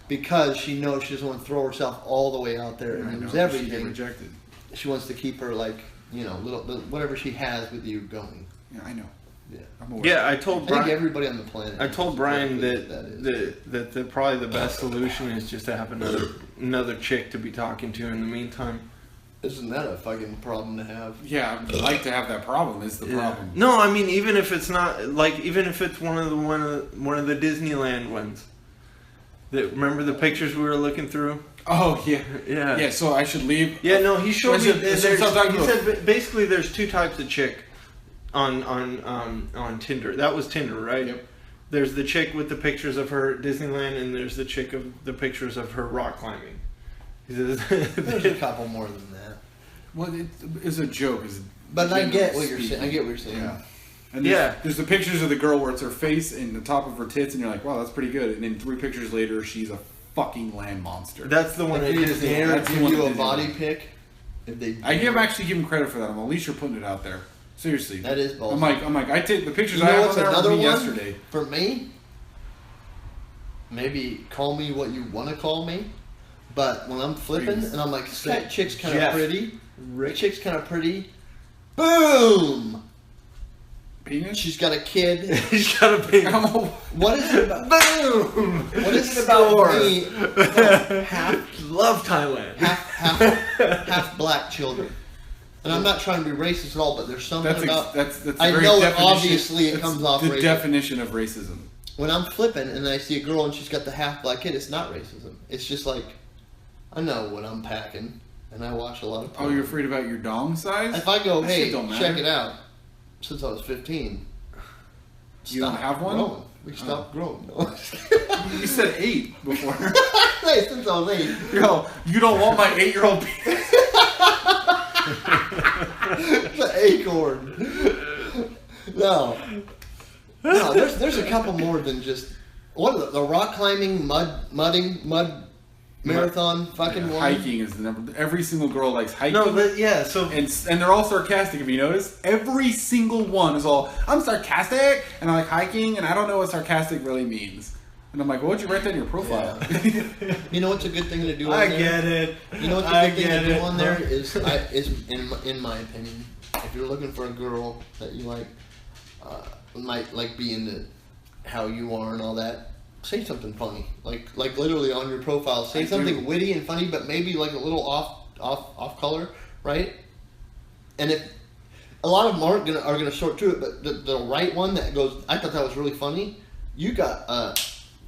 because she knows she doesn't want to throw herself all the way out there I and know, lose she get everything. rejected. She wants to keep her like little whatever she has with you going. Yeah, I know. Yeah. I'm aware. Yeah, I I told think Brian. everybody on the planet. I told Brian is. that probably the best solution is just to have another chick to be talking to in the meantime. Isn't that a fucking problem to have? Yeah, I'd like to have that problem. Is the problem? No, I mean even if it's not even if it's one of the Disneyland ones. Remember the pictures we were looking through? Oh yeah, Yeah. yeah. So I should leave. Yeah, no, he showed me. He Said basically there's two types of chick on Tinder. That was Tinder, right? Yep. There's the chick with the pictures of her at Disneyland, and there's the chick of the pictures of her rock climbing. He says, There's a couple more than that. Well, it's a joke. But I get what you're speaking. saying. I get what you're saying. Yeah. And Yeah. there's the pictures of the girl where it's her face and the top of her tits, and you're like, wow, that's pretty good. And then 3 pictures later, she's a fucking land monster. That's the one If at they Disney. dare That's the give one you that a did body it. pic, if they I actually give him credit for that. I'm at least you're putting it out there. Seriously. That is ballsy. I'm like, I take the pictures You I know have what's on there another of me one? yesterday. For me, maybe call me what you want to call me, but when I'm flipping Please. and I'm like, that chick's kind of Jeff. pretty, that chick's kind of pretty, boom! Penis? She's got a kid. He's got a big. What is it about? Boom! What is it about Score. me? Half Love Thailand. half black children. And I'm not trying to be racist at all, but there's something about. That's I very know definition. obviously it that's comes off the racist. definition of racism. When I'm flipping and I see a girl and she's got the half black kid, it's not racism. It's just like, I know what I'm packing, and I watch a lot of porn. Oh, you're afraid about your dong size? If I go, That hey, shit don't matter. check it out. Since I was 15, You don't stopped have one? growing. We stopped growing. No. You said 8 before. Hey, since I was 8. Yo, you don't want my 8-year-old penis? It's an acorn. No, there's a couple more than just what the rock climbing, mud marathon, fucking one. Hiking is the number. Every single girl likes hiking. No, but yeah. So and they're all sarcastic. If you notice, every single one is all, I'm sarcastic and I like hiking and I don't know what sarcastic really means. And I'm like, well, what'd you write that in your profile? You know what's a good thing to do on I there? get it. You know what's I a good thing get to do it. on there is in my opinion, if you're looking for a girl that you like, might like be into how you are and all that, say something funny. Like literally on your profile, say something witty and funny, but maybe like a little off color, right? And if a lot of them are gonna sort through it, but the right one that goes, I thought that was really funny. You got a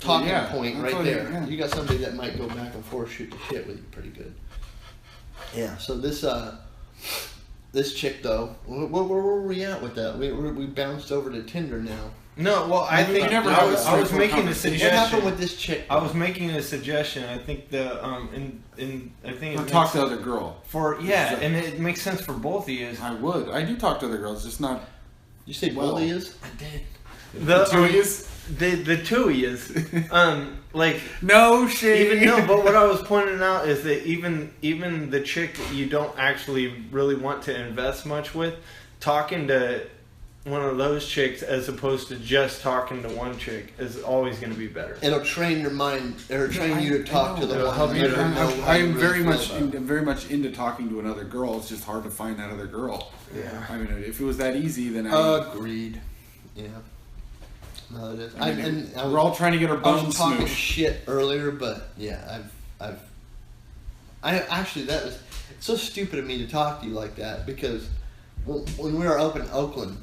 talking point that's right what there. yeah. You got somebody that might go back and forth, shoot the shit with you pretty good. Yeah. So this chick though, where were we at with that? We bounced over to Tinder now. No, well, I think never I have a was straightforward making a conversation. What suggestion. happened with this chick? I was making a suggestion. I think the I think Or it talk makes, to other girl. and it makes sense for both of you. I would. I do talk to other girls, just not You say Well, bully is? I did. the two of yous. The two is like No shade. even no, but what I was pointing out is that even the chick that you don't actually really want to invest much with, talking to one of those chicks as opposed to just talking to one chick is always going to be better. It'll train your mind, or train you to talk to the It'll one. help you that to- know how you I'm really very feel much about it. I'm very much into talking to another girl. It's just hard to find that other girl. Yeah. I mean, if it was that easy, then I. Agreed. Yeah. No, it is. I mean, and I we're all trying to get our I bones was talking smooshed. shit earlier, but yeah, I actually that was it's so stupid of me to talk to you like that because when we were up in Oakland,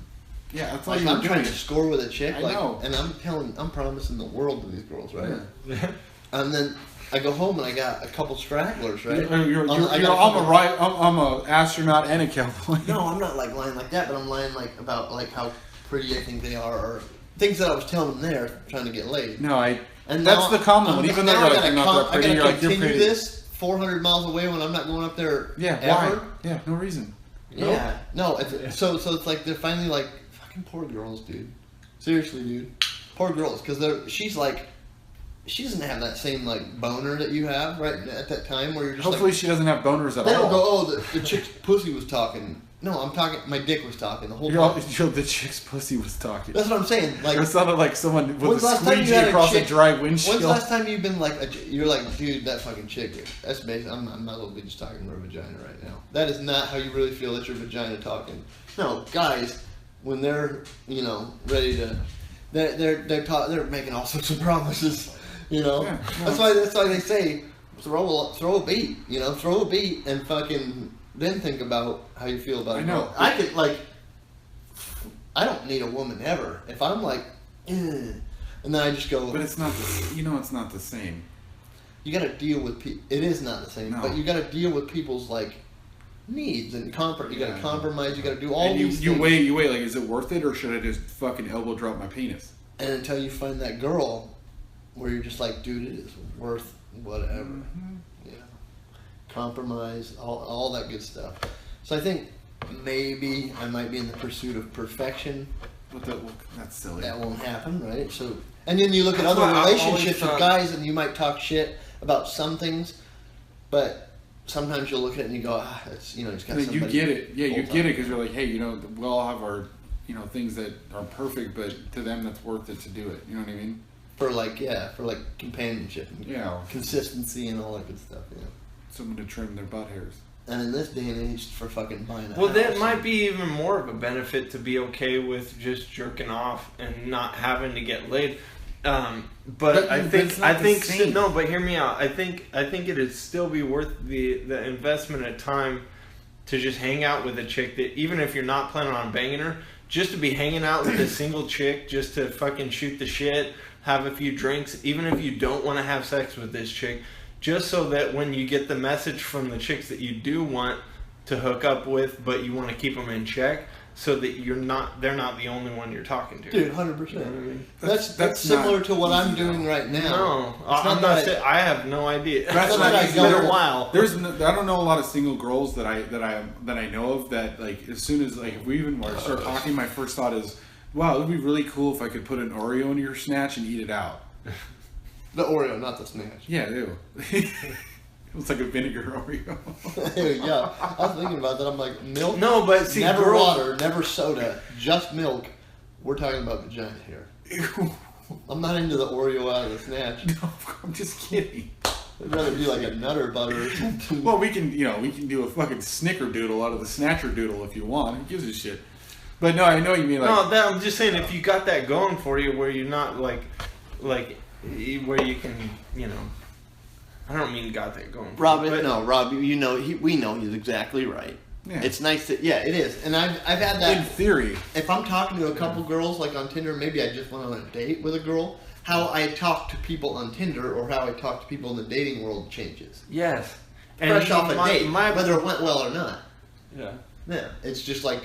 Yeah, that's all like you were I'm trying doing. to score with a chick, I like, know. and I'm promising the world to these girls, right? Yeah. And then I go home and I got a couple stragglers, right? You're I got a I'm couple- a right. I'm a astronaut and a cowboy. No, I'm not like lying like that, but I'm lying like about like how pretty I think they are, or things that I was telling them there, trying to get laid. No, I. And That's now the common one. I'm- Even now though I you're like, gotta you're not that pretty, I you're gotta like, you're continue pretty. this 400 miles away when I'm not going up there. Yeah. ever. Why? Yeah. No reason. Yeah. No. So it's like they're finally like fucking poor girls, dude. Seriously, dude. Poor girls, because she's like. She doesn't have that same like boner that you have right at that time where you're just Hopefully, like, she doesn't have boners at they all. don't go, oh, the chick's pussy was talking. No, I'm talking, my dick was talking the whole You're all, time. the chick's pussy was talking. That's what I'm saying. Like, It sounded like someone with when's a the last time you squeegee had a across a chick- dry when's windshield. the last time you've been like, you're like, dude, that fucking chick, that's basically, I might as well be just talking to her vagina right now. That is not how you really feel. That's your vagina talking. No, guys, when they're, ready to, they're making all sorts of promises. Yeah, no. That's why they say throw a beat, throw a beat and fucking then think about how you feel about it. I know. I could I don't need a woman ever. If I'm like, and then I just go. But it's not. It's not the same. You got to deal with people. It is not the same, No. but you got to deal with people's like needs and you got to Yeah. compromise. You got to do all And these you things. wait. Like, is it worth it, or should I just fucking elbow drop my penis? And until you find that girl where you're just like, dude, it is worth whatever. Mm-hmm. Compromise, all that good stuff. So I think maybe I might be in the pursuit of perfection. That's silly. That won't happen, right? So, and then you look at That's other what I've always relationships with thought. guys, and you might talk shit about some things, but sometimes you'll look at it and you go, it's it's got Like, somebody. you get it. Yeah, you full get time. it because you're like, hey, we all have our, things that are perfect, but to them that's worth it to do it. You know what I mean? for like companionship and Yeah. consistency and all that good stuff. Yeah. Someone to trim their butt hairs. And in this day and age, for fucking buying a Well, that house. might be even more of a benefit to be okay with just jerking off and not having to get laid. But But I it's think not the same. no. But hear me out. I think it'd still be worth the investment of time to just hang out with a chick that even if you're not planning on banging her, just to be hanging out with a single chick, just to fucking shoot the shit, have a few drinks, even if you don't want to have sex with this chick. Just so that when you get the message from the chicks that you do want to hook up with, but you want to keep them in check, so that they're not the only one you're talking to. Dude, 100%. You know what I mean? That's That's similar not to what I'm easy, doing though. right now. No, It's I'm that not saying. I have no idea. That's not It's easy. been a while. I don't know a lot of single girls that I know of that like as soon as like if we even start talking, my first thought is, wow, it would be really cool if I could put an Oreo in your snatch and eat it out. The Oreo, not the snatch. Yeah, ew. It's like a vinegar Oreo. Yeah, I was thinking about that. I'm like, milk? No, but see, never girls, water, never soda, just milk. We're talking about vagina here. Ew. I'm not into the Oreo out of the snatch. No, I'm just kidding. I'd rather do like a Nutter butter or something. Well, we can do a fucking snickerdoodle out of the snatcher doodle if you want. Who gives a shit? But no, I know what you mean. Like, no, I'm just saying if you got that going for you, where you're not like where you can, I don't mean got that going. For Rob, you, but Rob, we know he's exactly right. Yeah. It's nice that, yeah, it is. And I've had in that. theory, If I'm talking to a couple girls, like on Tinder, maybe I just went on a date with a girl, how I talk to people on Tinder or how I talk to people in the dating world changes. yes, Fresh off a date, my whether it went well or not. yeah. Yeah, it's just like,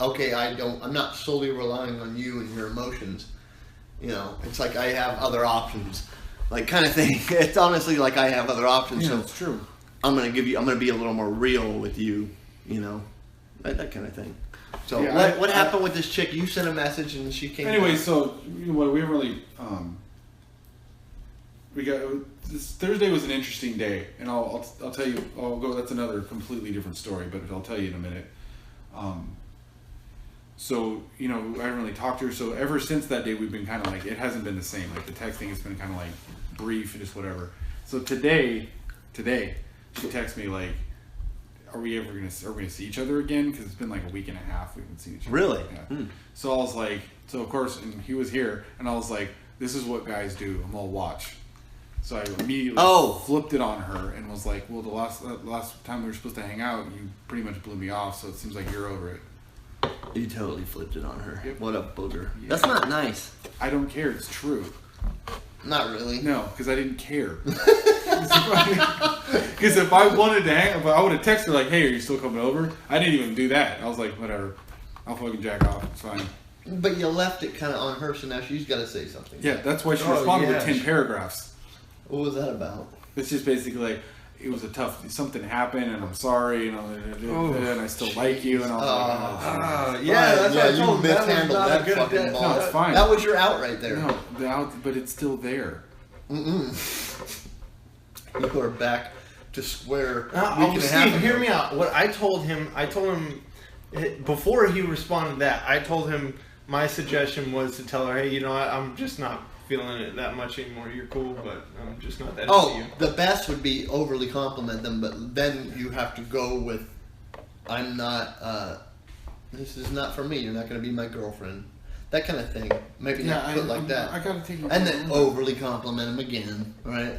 okay, I'm not solely relying on you and your emotions. You know, it's like I have other options, like kind of thing. It's honestly like I have other options. Yeah, So it's true. I'm gonna be a little more real with you. You know, that kind of thing. So Yeah, what happened with this chick? You sent a message and she came. Anyway, back. so we haven't really. We got this Thursday was an interesting day, and I'll tell you. I'll go. That's another completely different story, but I'll tell you in a minute. So I haven't really talked to her. So ever since that day, we've been kind of like it hasn't been the same. Like the texting has been kind of like brief and just whatever. So today, she texts me like, "Are we gonna see each other again?" Because it's been like a week and a half we haven't seen each other. Really? Yeah. So I was like, of course, and he was here, and I was like, "This is what guys do. I'm all watch." So I immediately flipped it on her and was like, "Well, the last time we were supposed to hang out, you pretty much blew me off. So it seems like you're over it." You totally flipped it on her. Yep. What a booger. Yeah. That's not nice. I don't care. It's true. Not really. No, because I didn't care. Because if I wanted to hang, I would have texted her like, "Hey, are you still coming over?" I didn't even do that. I was like, "Whatever, I'll fucking jack off. It's fine." But you left it kind of on her, so now she's got to say something. Yeah, that's why she responded with yeah. 10 paragraphs. What was that about? It's just basically like, it was something happened, and I'm sorry, and I still like you, and I was like, yeah, that's what I you told him. That was mishandled not that a good fucking day. ball. No, it's fine. That was your out right there. No, but it's still there. You are back to square. Steve, hear me out. What I told him before he responded to that, I told him my suggestion was to tell her, "Hey, you know what? I'm just not feeling it that much anymore. You're cool, but I'm just not that into you." The best would be overly compliment them, but then you have to go with, "I'm not. This is not for me. You're not going to be my girlfriend." That kind of thing. Maybe not put like that. I gotta take And then overly compliment him again, right?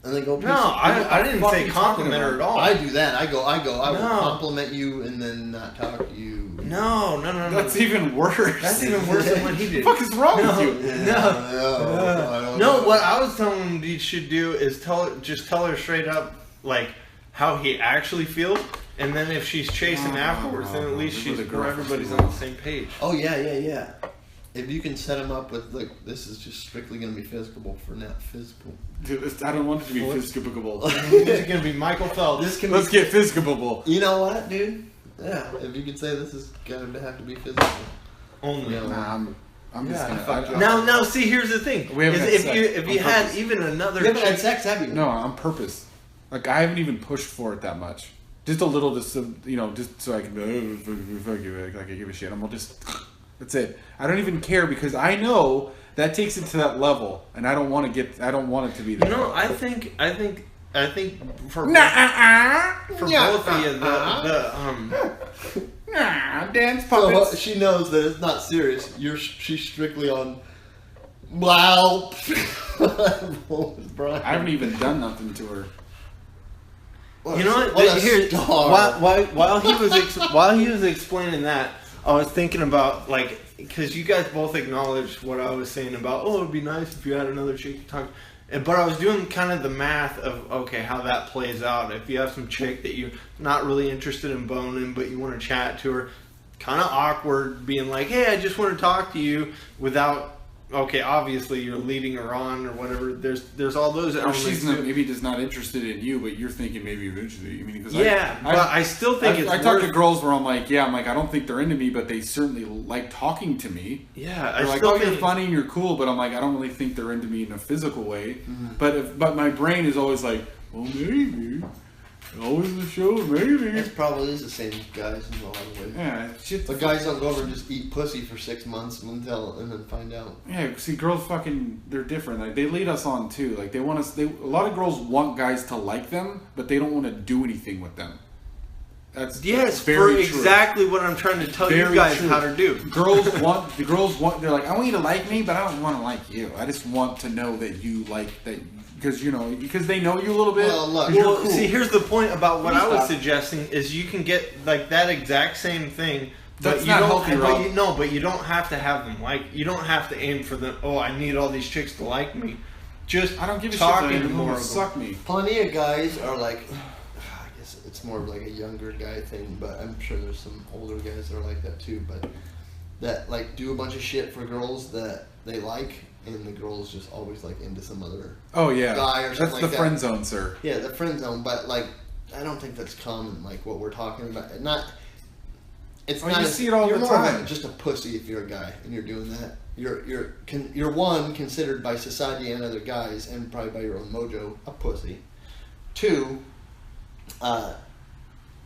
And then go. No, I didn't fuck say you compliment talking her at about? all. I do that. I will No. compliment you and then not talk to you. No. That's even worse. That's even worse than what he did. What the fuck is wrong with you? No, what I was telling him he should do is tell her straight up like how he actually feels, and then if she's chasing afterwards, then at least everybody's on the same page. Oh yeah. If you can set him up with like, this is just strictly going to be physical for now. Physical. Dude, I don't want it to be physicable. It's gonna be Michael Phelps. This can Let's be, get physicable. You know what, dude? Yeah. If you could say this is going to have to be physical. Only. Yeah. Nah, I'm just Yeah, gonna. Now, see, here's the thing. We haven't Is had if sex you on had purpose. even another You haven't had chick, sex, have you? No, on purpose. Like I haven't even pushed for it that much. Just a little, just so I can fuck you, like I give a shit. I'm just. That's it. I don't even care because I know that takes it to that level, and I don't want it to be there. I think for both of you, dance So puppets. she knows that it's not serious. She's strictly on. Wow. I haven't even done nothing to her. you know what? What a Here, star. while he was explaining that, I was thinking about like because you guys both acknowledged what I was saying about it'd be nice if you had another chick to talk. But I was doing kind of the math of okay how that plays out. If you have some chick that you're not really interested in boning, but you want to chat to her, kind of awkward being like, hey, I just want to talk to you without. Okay, obviously you're leading her on or whatever. There's all those Or elements. she's to it. maybe just not interested in you, but you're thinking maybe you're interested. I mean, because But I still think it's I talk to worth- girls where I'm like, I don't think they're into me, but they certainly like talking to me. Yeah, They're I like, still oh, think you're funny and you're cool, but I'm like, I don't really think they're into me in a physical way. Mm-hmm. But my brain is always like, well, maybe. Always the show, maybe. It probably is the same guys in a lot of ways. Yeah, shit. The guys don't go over and just eat pussy for 6 months and then find out. Yeah, see, girls they're different. Like they lead us on too. Like they want us. A lot of girls want guys to like them, but they don't want to do anything with them. That's very true. exactly what I'm trying to tell Very you guys true. how to do. Girls want. They're like, I want you to like me, but I don't want to like you. I just want to know that you like that because they know you a little bit. Well, look. 'cause you're Well, cool. see, here's the point about what Please I was stop. suggesting is you can get like that exact same thing. But That's you not don't. healthy, Rob. But you don't have to have them like. You don't have to aim for the. Oh, I need all these chicks to like me. Just I don't give a talking shit. to That more more of them. suck me. Plenty of guys are like, I guess it's more of like a younger guy thing, but I'm sure there's some older guys that are like that too. But that like do a bunch of shit for girls that they like, and the girl's just always like into some other Oh yeah, guy or something that's like the that. friend zone, sir. Yeah, the friend zone, but like I don't think that's common. Like what we're talking about, not. It's Oh, not. you see it all you're the more of time. just a pussy if you're a guy and you're doing that. You're one considered by society and other guys, and probably by your own mojo, a pussy. Two,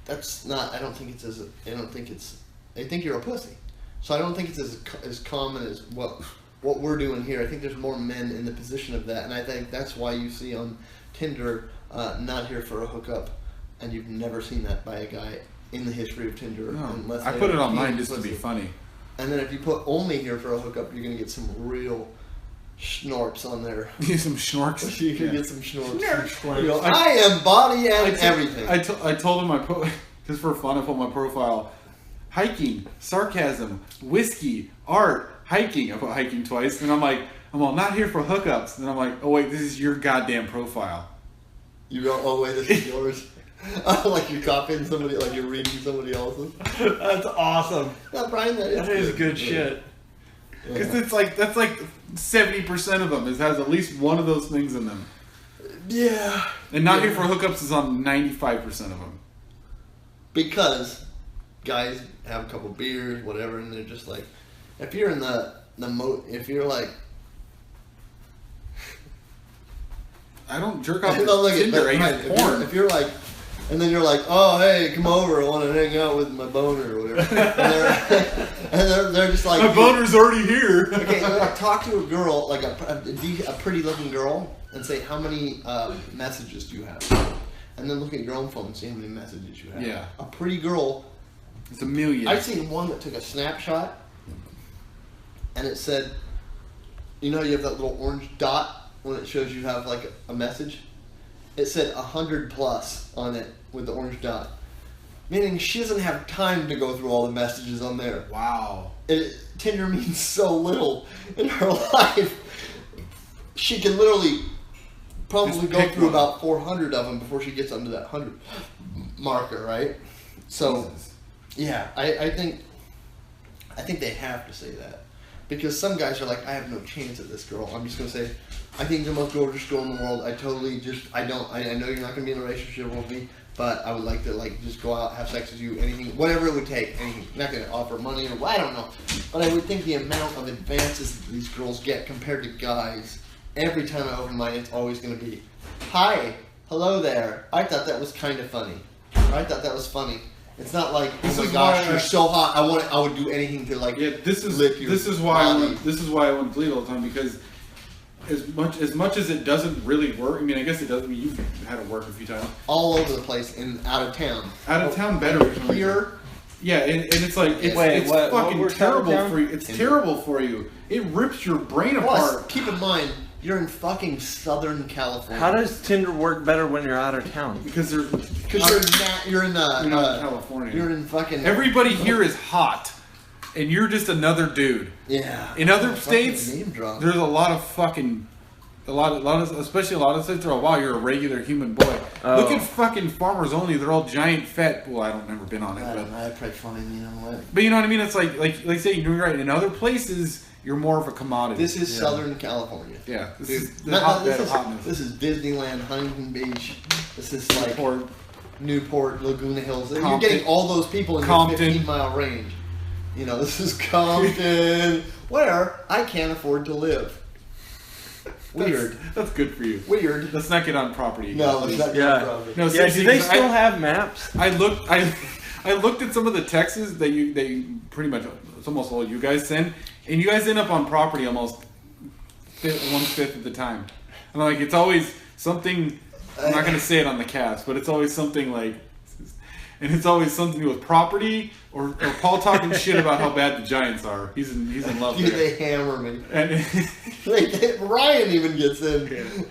that's not. I don't think it's as. I don't think it's. I think you're a pussy. So I don't think it's as common as what we're doing here. I think there's more men in the position of that, and I think that's why you see on Tinder, not here for a hookup, and you've never seen that by a guy in the history of Tinder. No, Unless I they put it are on mine huge just to be pussy. funny. And then if you put only here for a hookup, you're gonna get some real schnorps on there. Some schnorks. You can Yeah. get some schnorps. Schnorps. You go, I am body and everything. I told him I put just for fun. I put my profile: hiking, sarcasm, whiskey, art, hiking. I put hiking twice, and I'm all not here for hookups. And I'm like, oh wait, this is your goddamn profile. You go, oh wait, this is yours. Like you're copying somebody, like you're reading somebody else's. That's awesome. No, Brian, That is good shit. Because it's like that's like 70% of them has at least one of those things in them. Yeah. And not here for hookups is on 95% of them. Because guys have a couple beers, whatever, and they're just like, if you're in if you're like, I don't jerk off no, look at Tinder. I that, use porn. if you're like, and then you're like, oh hey, come over, I want to hang out with my boner or whatever, and they're just like, My boner's already here. Okay, like, talk to a girl, like a pretty looking girl, and say how many messages do you have, and then look at your own phone and see how many messages you have. Yeah. A pretty girl. It's a million. I've seen one that took a snapshot, and it said, you know, you have that little orange dot when it shows you have like a message. It said 100+ on it with the orange dot, meaning she doesn't have time to go through all the messages on there. Wow. Tinder means so little in her life. She can literally probably Just go pick through one. about 400 of them before she gets under that 100 marker, right? So, Jesus. yeah, I think they have to say that, because some guys are like, I have no chance at this girl. I'm just gonna say, I think the most gorgeous girl in the world. I know you're not gonna be in a relationship with me, but I would like to just go out, have sex with you, anything, whatever it would take. Anything. I'm not gonna offer money or I don't know, but I would think the amount of advances these girls get compared to guys. Every time I open mine, it's always gonna be, hi, hello there. I thought that was kind of funny. I thought that was funny. It's not like, This oh my is gosh, why you're so hot. I would do anything to like. Yeah, this is lick your this is why I body. want I want to bleed all the time, because as much as it doesn't really work. I mean, I guess it does. I mean, you've had it work a few times. All over the place and out of town. Out of town better. Here, Yeah, and it's like it's, Wait, it's what fucking works out terrible of town? for you. It's terrible for you. It rips your brain plus, apart. keep in mind, you're in fucking Southern California. How does Tinder work better when you're out of town? Because they're Because you're in you're not in California. You're in fucking. Everybody here is hot, and you're just another dude. Yeah. In other Fucking states, name drop. there's a lot of fucking, especially a lot of states are, wow, you're a regular human boy. Oh. Look at fucking Farmers Only. They're all giant, fat. Well, I don't never been on it, I but don't know. I'd probably find, you know what? but you know what I mean. It's like say you're right. In other places, you're more of a commodity. This is Southern California. Yeah, this Dude, is the no, hotbed this of is, hotness. this is Disneyland, Huntington Beach. This is like Or Newport, Laguna Hills. You're Compton. getting all those people in Compton. your 15-mile range. You know, this is Compton, where I can't afford to live. Weird. That's good for you. Weird. Let's not get on property. No, it's not Yeah. good probably. No, Yeah, seriously, do they 'cause still have maps? I looked at some of the texts that you pretty much, it's almost all you guys send, and you guys end up on property almost 1/5 of the time. And like, it's always something. I'm not gonna say it on the cast, but it's always something like, and it's always something to do with property or Paul talking shit about how bad the Giants are. He's in love. Dude, there. they hammer me. And Ryan even gets in.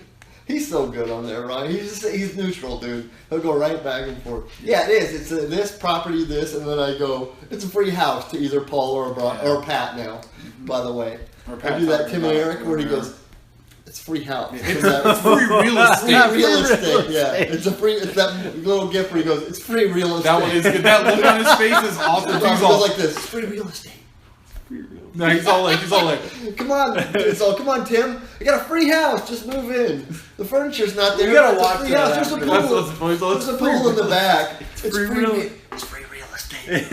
He's so good on there, Ryan. He's neutral, dude. He'll go right back and forth. Yeah, it is. It's this property, this, and then I go. It's a free house to either Paul or Pat now. By the way, Or Pat I do that talking Tim about and Eric where he whatever. goes. It's free house. it's free real estate. Free real estate. Yeah, it's a free. It's that little gift where he goes. It's free real estate. That one is good. That look on his face is awesome. He He's goes all like this. It's free real estate. No, he's all like, Come on, come on, Tim. I got a free house. Just move in. The furniture's not there. You gotta It's a watch free that house. There's a after. pool. That's what's funny. So There's a pool in the back. It's free real- It's free real estate.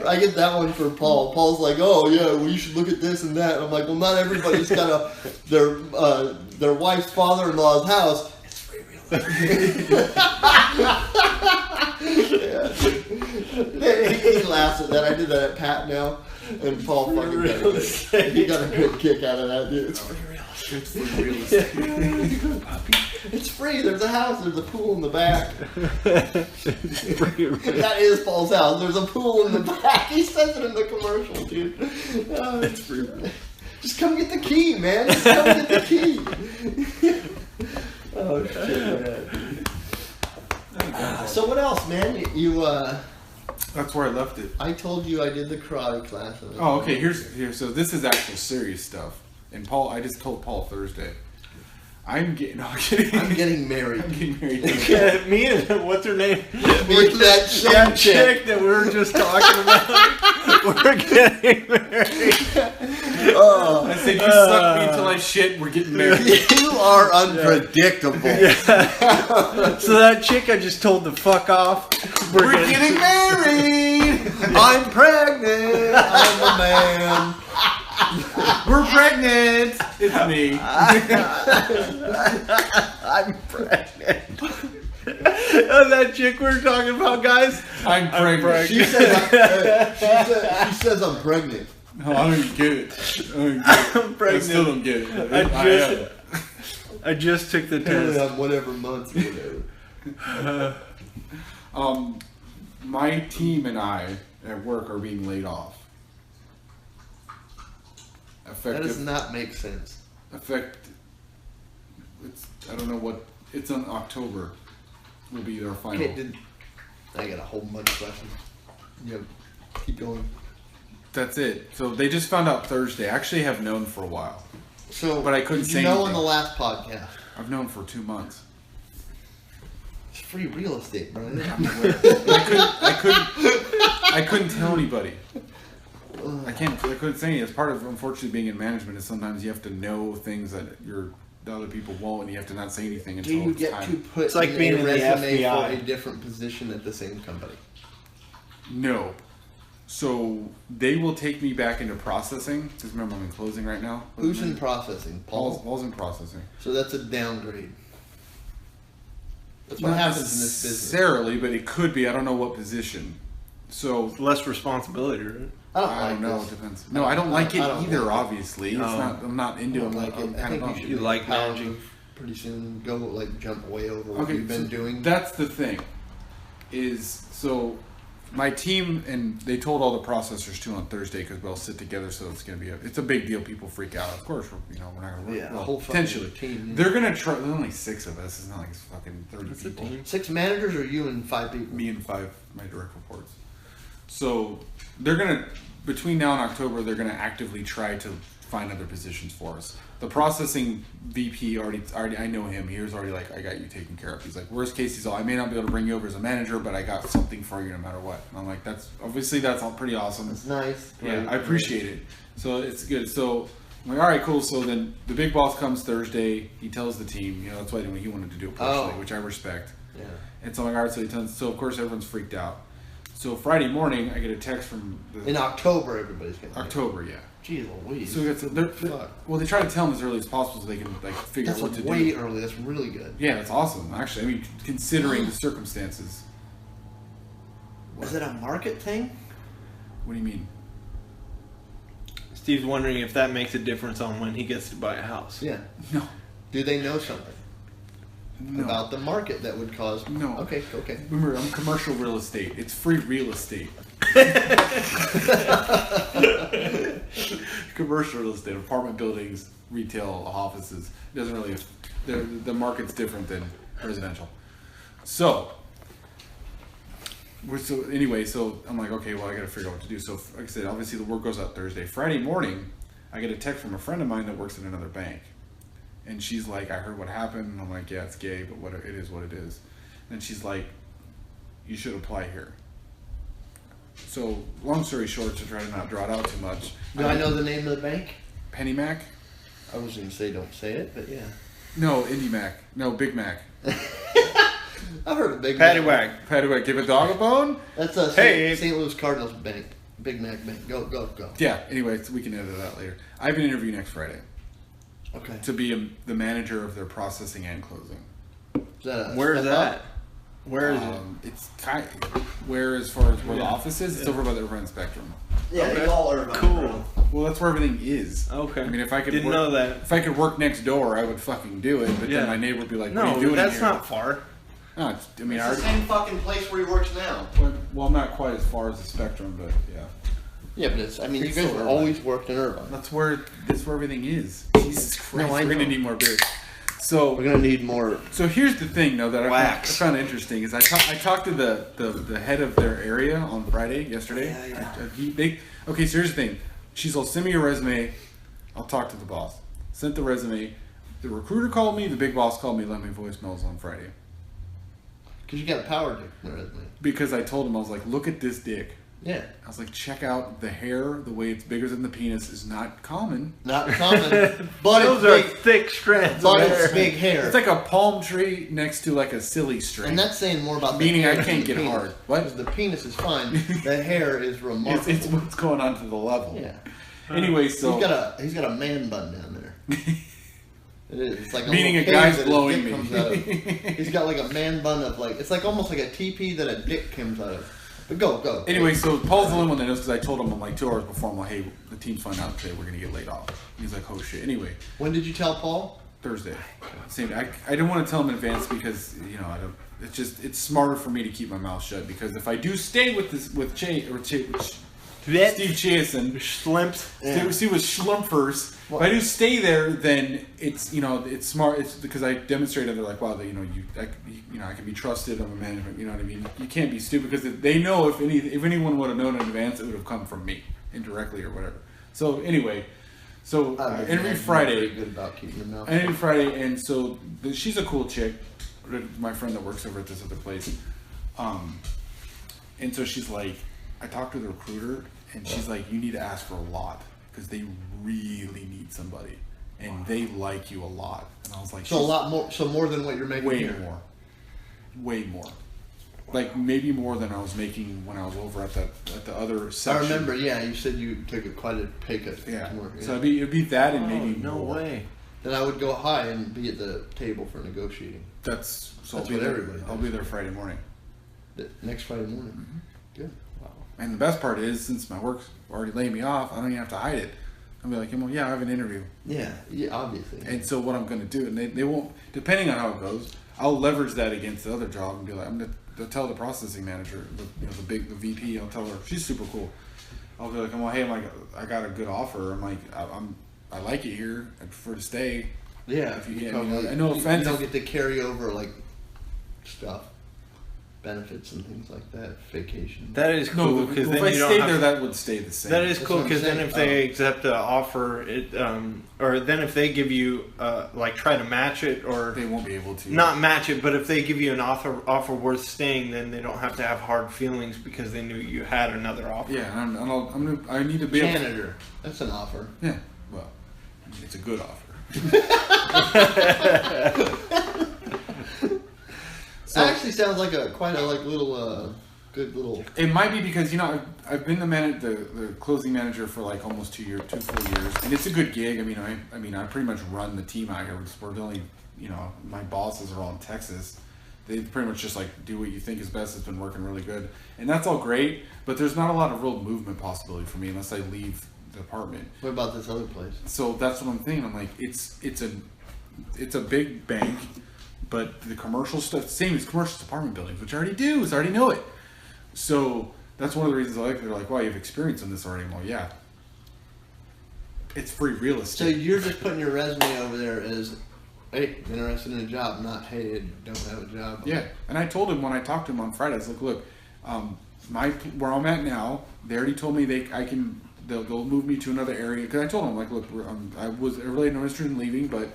I get that one for Paul. Paul's like, oh yeah, well you should look at this and that. And I'm like, well, not everybody's got their wife's father-in-law's house. It's free real estate. He laughs at that. I did that at Pat now, and Paul fucking got he got a good kick out of that, dude. It's free real estate. it's free real estate. It's free. There's a house. There's a pool in the back. That is Paul's house. There's a pool in the back. He says it in the commercial, dude. It's free. Just come get the key, man. Just come get the key. Oh shit, man. So what else, man? You That's where I left it. I told you I did the karate class. Oh, okay. Here. So this is actual serious stuff. And Paul, I just told Paul Thursday. I'm getting. No, I'm kidding. I'm getting married. I'm getting married. Yeah, me and what's her name? With that That chick that we were just talking about. We're getting married. Oh, I said you suck me until I shit. We're getting married. you are unpredictable. So that chick I just told to fuck off. We're getting married. I'm pregnant. I'm a man. We're pregnant. It's me. I'm pregnant. That chick we were talking about, guys. I'm pregnant. She says she says I'm pregnant. No, I don't get it. I'm I pregnant. still don't get it. I just took the Apparently test. I'm whatever month or whatever. My team and I at work are being laid off. That does not make sense. It's, I don't know what. It's in October. Will be our final. Okay, I got a whole bunch of questions. Yeah, keep going. That's it. So they just found out Thursday. I actually have known for a while. So, But I couldn't did say you know in anything. the last podcast? I've known for 2 months. It's free real estate, bro. I couldn't tell anybody. I couldn't say anything. It's part of, unfortunately, being in management is sometimes you have to know things that the other people won't, and you have to not say anything Do until you it's get time. to put It's like in being a in the resume FBI. for a different position at the same company? No. So they will take me back into processing. Because remember, I'm in closing right now. Who's in processing? Paul. Paul's in processing. So that's a downgrade. That's what happens in this business. Necessarily, but it could be. I don't know what position. So Less responsibility, right? I don't I like don't know. this. It depends. No, I don't like it I don't either. like it. Obviously, it's not. I'm not I into don't it. like I'm it. I kind think of you should You make like a power managing? move pretty soon. Go like jump way over what Okay, you've been so doing. That's the thing. Is so my team, and they told all the processors too on Thursday because we'll sit together. So it's gonna be it's a big deal. People freak out. Of course, we're not gonna work. Yeah, well, a whole fucking potentially. team, yeah. They're gonna try. There's only 6 of us. It's not like it's fucking 30 people. 6 managers or you and 5 people? Me and 5 my direct reports. So they're gonna between now and October, they're gonna actively try to find other positions for us. The processing VP already I know him. He was already like, I got you taken care of. He's like, worst case, he's all, I may not be able to bring you over as a manager, but I got something for you no matter what. And I'm like, that's all pretty awesome. That's nice. Yeah, Right. I appreciate it. So it's good. So I'm like, all right, cool. So then the big boss comes Thursday. He tells the team, that's why he wanted to do it personally, Oh. which I respect. Yeah. And so I'm like, all right, so of course everyone's freaked out. So Friday morning, I get a text from In October, everybody's going to. October, yeah. Jeez Louise. So well, they try to tell them as early as possible so they can like figure That's out what to way do. early. That's really good. Yeah, that's awesome. Actually, I mean, considering the circumstances. Is it a market thing? What do you mean? Steve's wondering if that makes a difference on when he gets to buy a house. Yeah. No. Do they know something No. about the market that would cause? No. Okay. Remember, I'm commercial real estate. It's free real estate. Commercial real estate, apartment buildings, retail offices. It doesn't really. The market's different than residential. So I'm like, okay, well, I got to figure out what to do. So, like I said, obviously the work goes out Thursday. Friday morning, I get a text from a friend of mine that works at another bank, and she's like, I heard what happened. And I'm like, yeah, it's gay, but it is what it is. And she's like, you should apply here. So long story short, to try to not draw it out too much. Do I know the name of the bank? Penny Mac? I was going to say don't say it, but yeah. No, Indy Mac. No, Big Mac. I've heard of Big Patty Mac. Wag. Patty Wag, give a dog a bone? That's a Hey. St. Louis Cardinals bank. Big Mac bank. Go, go, go. Yeah, anyway, so we can edit that later. I have an interview next Friday Okay. to be the manager of their processing and closing. Is that a Where's step that? up? Where is it? It's kind where as far as where the Yeah. office is, it's over by the Irvine Spectrum. Yeah, Okay. it's all Irvine. Cool. Well, that's where everything is. Okay. I mean, if I could Didn't work, know that. If I could work next door, I would fucking do it. But Yeah. then my neighbor would be like, "What are No, you doing that's here?" not far. No, it's, I mean, It's I the already, same fucking place where he works now. well, I'm not quite as far as the Spectrum, but yeah, Yeah, but it's, I mean, It's you guys still have Irvine. always worked in Irvine. that's where everything is. Jesus Christ, No, I we're gonna know. need more beer. So We're gonna need more. So here's the thing, though, that I Wax. found interesting is I talked to the head of their area on Friday yesterday. Okay, so here's the thing. She's like, send me your resume. I'll talk to the boss. Sent the resume. The recruiter called me. The big boss called me. Left me voicemails on Friday Because you got a power dick in the resume. because I told him I was like, look at this dick. Yeah. I was like, check out the hair. The way it's bigger than the penis is not common. Not common, but Those it's are big. thick strands. But of it's hair. big hair. It's like a palm tree next to like a silly string. And that's saying more about Meaning the hair I can't than the get penis. hard. What? Because the penis is fine. The hair is remarkable. it's what's going on to the level. Yeah. Anyway, so He's got a man bun down there. It is. It's like a Meaning little a guy's cave that his blowing dick me. comes out of. He's got like a man bun of like it's like almost like a teepee that a dick comes out of. But go. Anyway, so Paul's the only one that knows because I told him I'm like 2 hours before I'm like, hey, the team's finding out today we're gonna get laid off. And he's like, oh shit. Anyway, When did you tell Paul? Thursday. Same. I didn't want to tell him in advance because I don't. It's smarter for me to keep my mouth shut because if I do stay with Steve Chiasen, Slimps. see with Schlumpfers. If I do stay there, then it's it's smart. It's because I demonstrated they're like, wow, I can be trusted. I'm a management. You know what I mean? You can't be stupid because they know if anyone would have known in advance, it would have come from me indirectly or whatever. So anyway, interview Friday. Very good about keeping your mouth. Interview Friday, and so she's a cool chick. My friend that works over at this other place, and so she's like, I talked to the recruiter, and she's like, you need to ask for a lot because they really need somebody, and they like you a lot. And I was like, So a lot more. So more than what you're making way here. way more, like maybe more than I was making when I was over at the other section. I remember. Yeah, you said you took quite a pay cut. Yeah. To work, So it'd be that and maybe No more. way. Then I would go high and be at the table for negotiating. That's so. That's I'll be what there. everybody I'll does. be there Friday morning. Next Friday morning. Good. And the best part is, since my work's already laying me off, I don't even have to hide it. I'll be like, well, yeah, I have an interview. Yeah. Yeah. Obviously. And so what I'm going to do, and they won't, depending on how it goes, I'll leverage that against the other job and be like, I'm going to tell the processing manager, the VP, I'll tell her, she's super cool. I'll be like, hey, I got a good offer. I'm like, I like it here. I prefer to stay. Yeah, If you get- probably- I know you offense don't if- get to carry over like stuff, benefits and things like that, vacation. That is No, cool if because I then you don't stayed have there, to- that would stay the same. That is That's cool what I'm because then saying. if they accept the offer, or then if they give you like try to match it or They won't be able to. not match it, but if they give you an offer worth staying, then they don't have to have hard feelings because they knew you had another offer. Yeah, I need to be able to. Janitor, that's an offer. Yeah, well, it's a good offer. So Actually, sounds like quite a little good little. it might be because I've been the closing manager for like almost 2 full years, and it's a good gig. I mean I pretty much run the team out here. We're the only my bosses are all in Texas. They pretty much just like do what you think is best. It's been working really good, and that's all great. But there's not a lot of real movement possibility for me unless I leave the department. What about this other place? So that's what I'm thinking. I'm like, it's a big bank, but the commercial stuff, same as commercial apartment buildings, which I already do, so I already know it. So that's one of the reasons I like it. They're like, wow, you have experience in this already. I'm like, yeah. It's free real So estate. you're just putting your resume over there as, hey, interested in a job, not hey, I don't have a job. Yeah, and I told him when I talked to him on Friday, I was like, look, where I'm at now, they already told me they'll move me to another area. Because I told them, like, look, I was really interested in leaving, but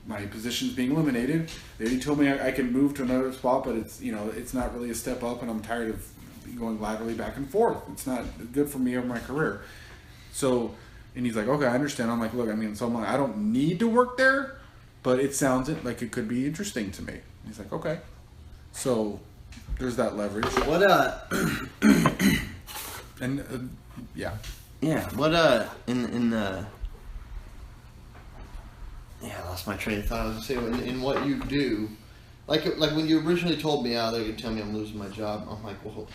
my position's being eliminated. They already told me I can move to another spot, but it's it's not really a step up, and I'm tired of going laterally back and forth. It's not good for me or my career. So, and he's like, okay, I understand. I'm like, look, I mean, so I'm like, I don't need to work there, but it sounds like it could be interesting to me. And he's like, okay. So there's that leverage. What And yeah. Yeah. What I lost my train of thought. I was gonna say in what you do, like when you originally told me out there, you tell me I'm losing my job. I'm like, well,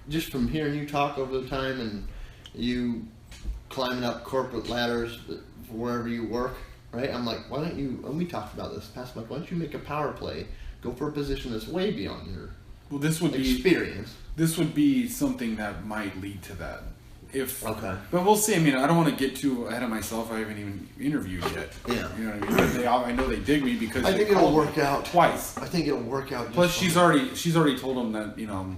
just from hearing you talk over the time and you climbing up corporate ladders wherever you work, right? I'm like, why don't you? And we talked about this past month. Why don't you make a power play? Go for a position that's way beyond your This would be something that might lead to that. Okay. But we'll see. I mean, I don't want to get too ahead of myself. I haven't even interviewed yet. Yeah. You know what I mean? I know they dig me because I think it'll work out twice. I think it'll work out. Plus, she's already told them that, you know.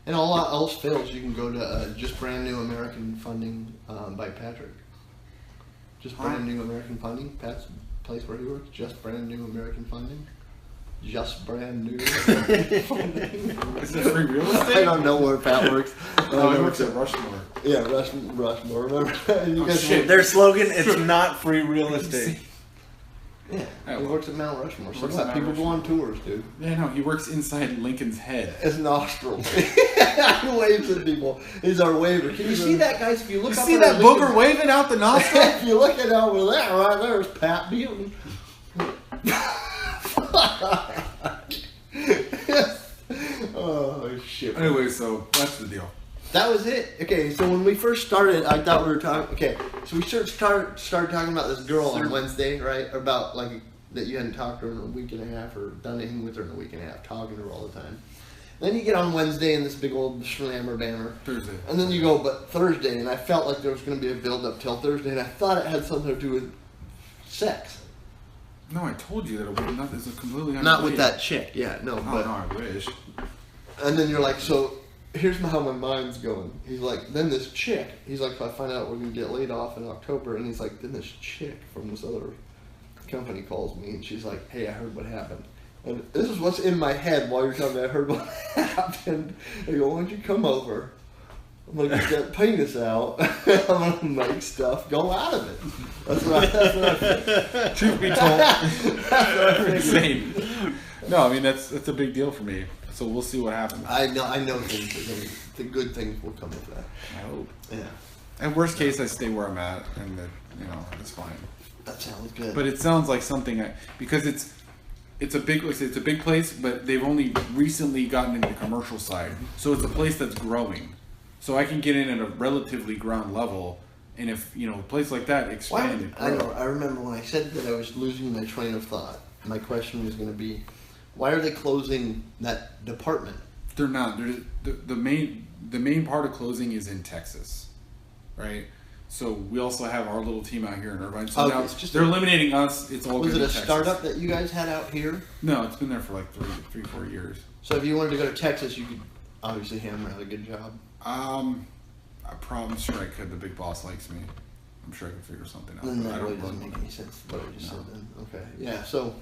And all else fails, you can go to Just Brand New American Funding by Patrick. Just Brand New American Funding. Pat's place where he works. Just Brand New American Funding. Just Brand New. Is it free real estate? I don't know where Pat works. Oh, he works at Rushmore. Yeah, Rushmore. Remember? You guys shit. Their slogan, it's not free real estate. Yeah, he works at Mount Rushmore. So Works at what? Mount People go Rushmore. on tours, dude. Yeah, no, he works inside Lincoln's head. His nostrils. He waves at people. He's our waver. Can you see that, guys? If you look You up see at that Lincoln- booger waving out the nostril? If you look at over there, right there's Pat Beaton. Oh shit. Anyway, so that's the deal. That was it. Okay, so when we first started, I thought we were talking. Okay, so we started talking about this girl on Wednesday, right? About like that you hadn't talked to her in a week and a half, or done anything with her in a week and a half, talking to her all the time. Then you get on Wednesday and this big old slammer bammer. Thursday. And then you go, but Thursday, and I felt like there was going to be a build up till Thursday, and I thought it had something to do with sex. No, I told you that it was not. It's a completely Not with that chick, yeah, no. Oh But no, I wish. and then you're like, so here's how my mind's going. He's like, then this chick. He's like, if I find out we're gonna get laid off in October, and he's like, then this chick from this other company calls me, and she's like, hey, I heard what happened. And this is what's in my head while you're telling me I heard what happened. I go, why don't you come over? I'm gonna get that penis out. I'm gonna make stuff go out of it. That's what I think. Truth be told, insane. No, I mean that's a big deal for me. So we'll see what happens. I know the good things will come with that. I hope. Yeah, And worst case, I stay where I'm at, and it's fine. that sounds good. But it sounds like something because it's a big place, but they've only recently gotten into the commercial side, so it's a place that's growing. So I can get in at a relatively ground level, and if a place like that expanded. I know. I remember when I said that I was losing my train of thought. My question was going to be, why are they closing that department? They're not. The main part of closing is in Texas, right? So we also have our little team out here in Irvine. So now they're eliminating us. It's all Was good it a in Texas. startup that you guys had out here? No, it's been there for like 4 years. So if you wanted to go to Texas, you could obviously hammer out a good job. I'm sure I could. The big boss likes me. I'm sure I could figure something out. Then but I that don't really doesn't run make one. any sense what I just said then. Okay. Yeah, so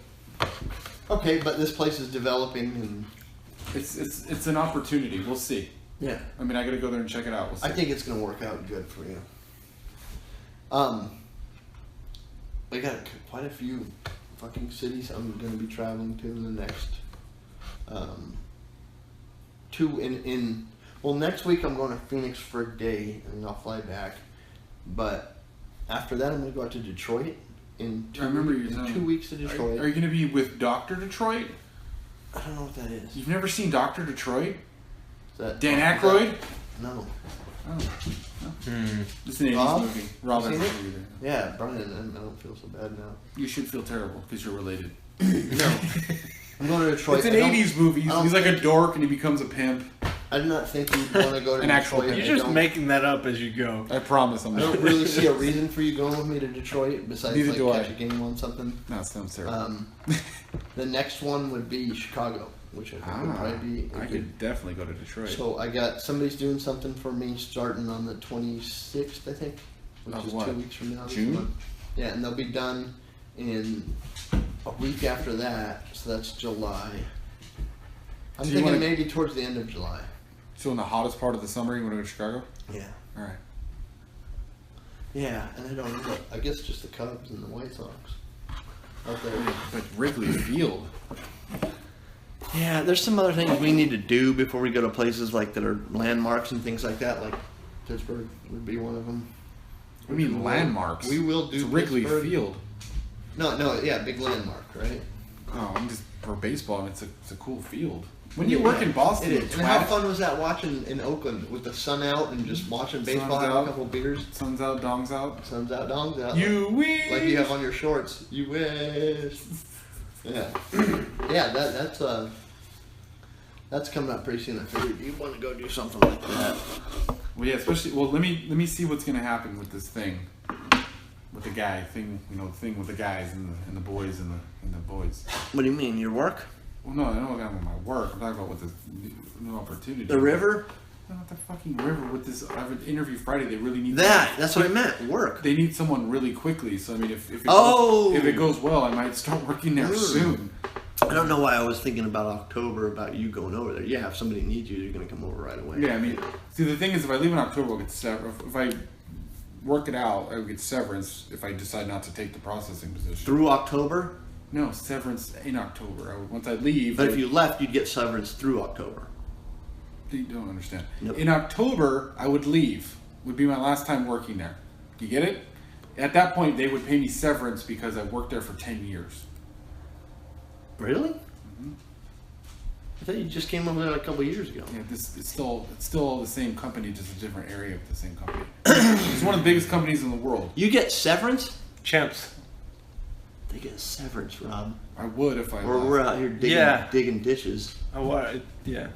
okay, but this place is developing and It's an opportunity. We'll see. yeah. I mean, I got to go there and check it out. We'll see. I think it's gonna work out good for you. We got quite a few fucking cities I'm gonna be traveling to in the next next week I'm going to Phoenix for a day and then I'll fly back. But after that I'm gonna go out to Detroit in 2 I remember you in telling 2 me. weeks to Detroit. Are you going to be with Dr. Detroit? I don't know what that is. You've never seen Dr. Detroit? Is that Dan is Aykroyd? that- No. Oh. It's an 80s Rob? movie. Rob You seen has it? a movie. Yeah, Brian, I don't feel so bad now. You should feel terrible because you're related. No. I'm going to Detroit. It's an I don't- 80s movie. I don't He's like a dork and he becomes a pimp. I do not think you'd want to go to An actual Detroit. pimp. You're I just don't- making that up as you go. I promise I'm I not. don't really see a reason for you going with me to Detroit besides Neither like do I. catch a game on something. No, it sounds terrible. The next one would be Chicago, which I think would probably be. I could definitely go to Detroit. So I got somebody's doing something for me starting on the 26th, I think, which Of is what? 2 weeks from now. June? Yeah, and they'll be done in a week after that, so that's July. I'm Do you thinking wanna- maybe towards the end of July. So in the hottest part of the summer, you want to go to Chicago? Yeah. All right. Yeah, and I don't know. I guess just the Cubs and the White Sox out there. But Wrigley Field. Yeah, there's some other things we need to do before we go to places like that are landmarks and things like that. Like Pittsburgh would be one of them. I mean landmarks. We will do It's Wrigley Pittsburgh. Field. No, yeah, big landmark, right? Oh, I'm just for baseball. It's a cool field. When you work in Boston, it is. And how fun was that watching in Oakland with the sun out and just watching baseball, Sun's having out. a couple of beers? Sun's out, dong's out. Sun's out, dong's out. You wish. Like you have on your shorts. You wish. Yeah, yeah. That's coming up pretty soon. I figured you want to go do something like that. Well, yeah, especially. Well, let me see what's gonna happen with this thing, with the guy thing. You know, the thing with the guys and the boys and the boys. What do you mean, your work? Well, no, I know about my work. I'm talking about with this new opportunity. The river? Not the fucking river. With this, I have an interview Friday. They really need That's what I meant. Work. They need someone really quickly. So I mean, if it goes well, I might start working there soon. I don't know why I was thinking about October, about you going over there. Yeah, if somebody needs you, you're going to come over right away. Yeah, I mean, see, the thing is, if I leave in October, I'll get severance. If I work it out, I'll get severance if I decide not to take the processing position. Through October? No, severance in October. Once I leave. But if you left, you'd get severance through October. You don't understand. Nope. In October, I would leave. Would be my last time working there. You get it? At that point, they would pay me severance because I worked there for 10 years. Really? Mm-hmm. I thought you just came over there a couple of years ago. Yeah, it's still the same company, just a different area of the same company. It's one of the biggest companies in the world. You get severance? Champs. They get severance, Rob. I would if I Or left. we're out here digging ditches. Yeah.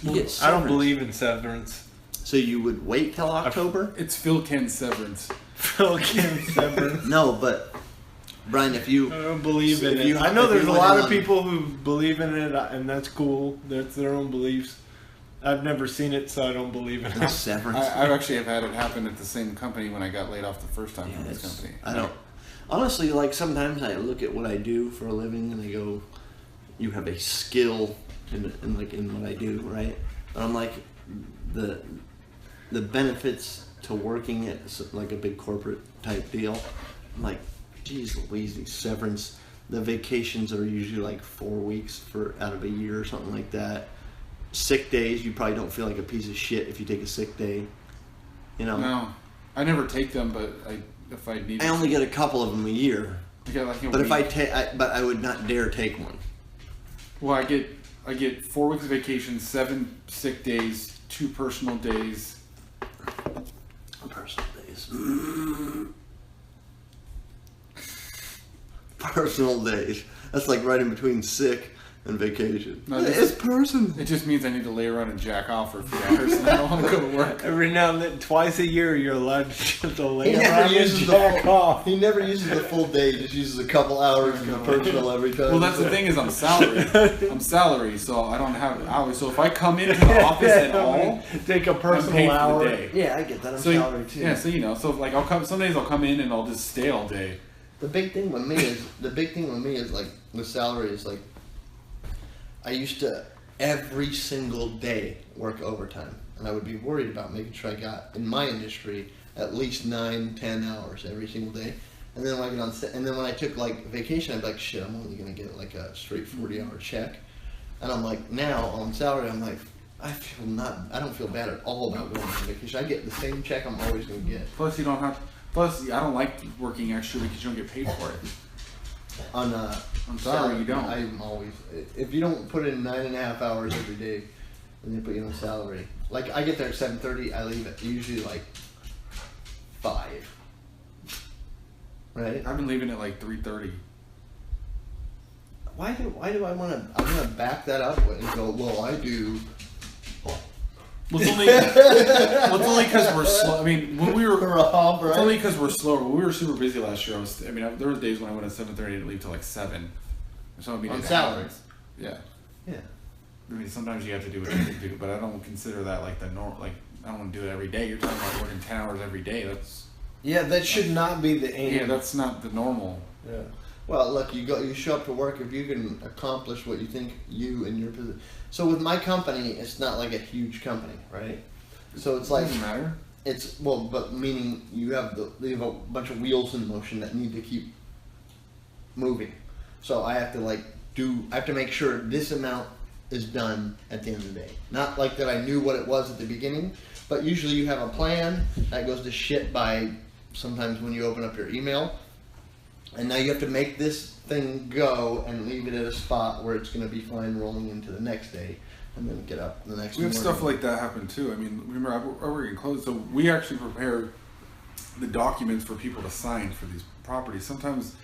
You get I don't severance. believe in severance. So you would wait till October? It's Phil Ken's severance. Phil Kim severance. No, but Brian, if you I don't believe So in if it. you- I know if there's you a went lot in of on- people who believe in it, and that's cool. That's their own beliefs. I've never seen it, so I don't believe in it. severance. I actually have had it happen at the same company when I got laid off the first time from this Yes. company. I don't. Honestly, like sometimes I look at what I do for a living and I go, "You have a skill in what I do, right?" And I'm like, the benefits to working at like a big corporate type deal. I'm like, geez Louise, these severance. The vacations are usually like 4 weeks out of a year or something like that. Sick days, you probably don't feel like a piece of shit if you take a sick day. You know. No, I never take them, but if I need. I only get a couple of them a year. I get like a But if week. but I would not dare take one. Well, I get 4 weeks of vacation, 7 sick days, 2 personal days. Personal days. Personal days. That's like right in between sick and vacation. No, It's person. It just means I need to lay around and jack off for a few hours, and I don't want to go to work. Every now and then, twice a year, you're allowed to lay He never around and uses the jack full, off. He never uses the full day. He just uses a couple hours of the personal every time. Well, that's the thing is I'm salary. I'm salary, so I don't have hours. So if I come into the office at all, Take a I'm paid personal for hour. the day. Yeah, I get that. I'm So salary too. yeah, so you know, so like I'll come. Some days I'll come in and I'll just stay all day. The big thing with me is like the salary is like I used to every single day work overtime, and I would be worried about making sure I got in my industry at least 9-10 hours every single day. And then when I get on and then when I took like vacation, I'd be like, shit, I'm only gonna get like a straight 40-hour check. And I'm like, now on salary, I'm like, I don't feel bad at all about going on vacation. I get the same check I'm always gonna get. Plus you don't have. Plus I don't like working extra because you don't get paid for it. On sorry, you don't. I'm always, if you don't put in 9.5 hours every day, then they put you on salary. Like I get there at 7:30, I leave at usually like 5. Right? I've been leaving at like 3:30. Why do I want to? I'm gonna back that up and go. Well, I do. Well, it's only because we're slow. I mean, when we were. Rob, It's only right? because we're slower. When we were super busy last year, there were days when I went at 7:30 and leave till like 7. So I mean, On it salary. happens. Yeah. Yeah. I mean, sometimes you have to do what you have to do, but I don't consider that like the norm. Like, I don't want to do it every day. You're talking about working 10 hours every day. That's Yeah, that should not be the aim. yeah, that's not the normal. Yeah. Well, look, you show up to work if you can accomplish what you think you and your position. So with my company, it's not like a huge company, right? So it's like Doesn't matter. it's but meaning you have a bunch of wheels in motion that need to keep moving. So I have to make sure this amount is done at the end of the day. Not like that I knew what it was at the beginning, but usually you have a plan that goes to shit by sometimes when you open up your email. And now you have to make this thing go and leave it at a spot where it's going to be fine rolling into the next day, and then get up the next We have morning. stuff like that happen too. I mean, remember, I work in clothes, so we actually prepare the documents for people to sign for these properties. Sometimes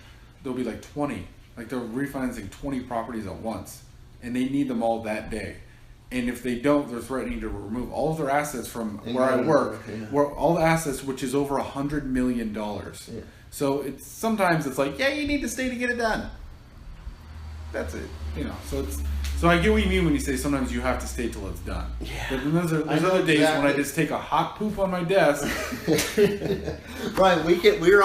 there'll be like 20, like they're refinancing 20 properties at once, and they need them all that day. And if they don't, they're threatening to remove all of their assets from where I work, where all the assets, which is over $100 million. Yeah. So sometimes it's like, yeah, you need to stay to get it done. That's it, So I get what you mean when you say sometimes you have to stay till it's done. Yeah. But then there's I know other days when I exactly. just take a hot poop on my desk. Brian, we are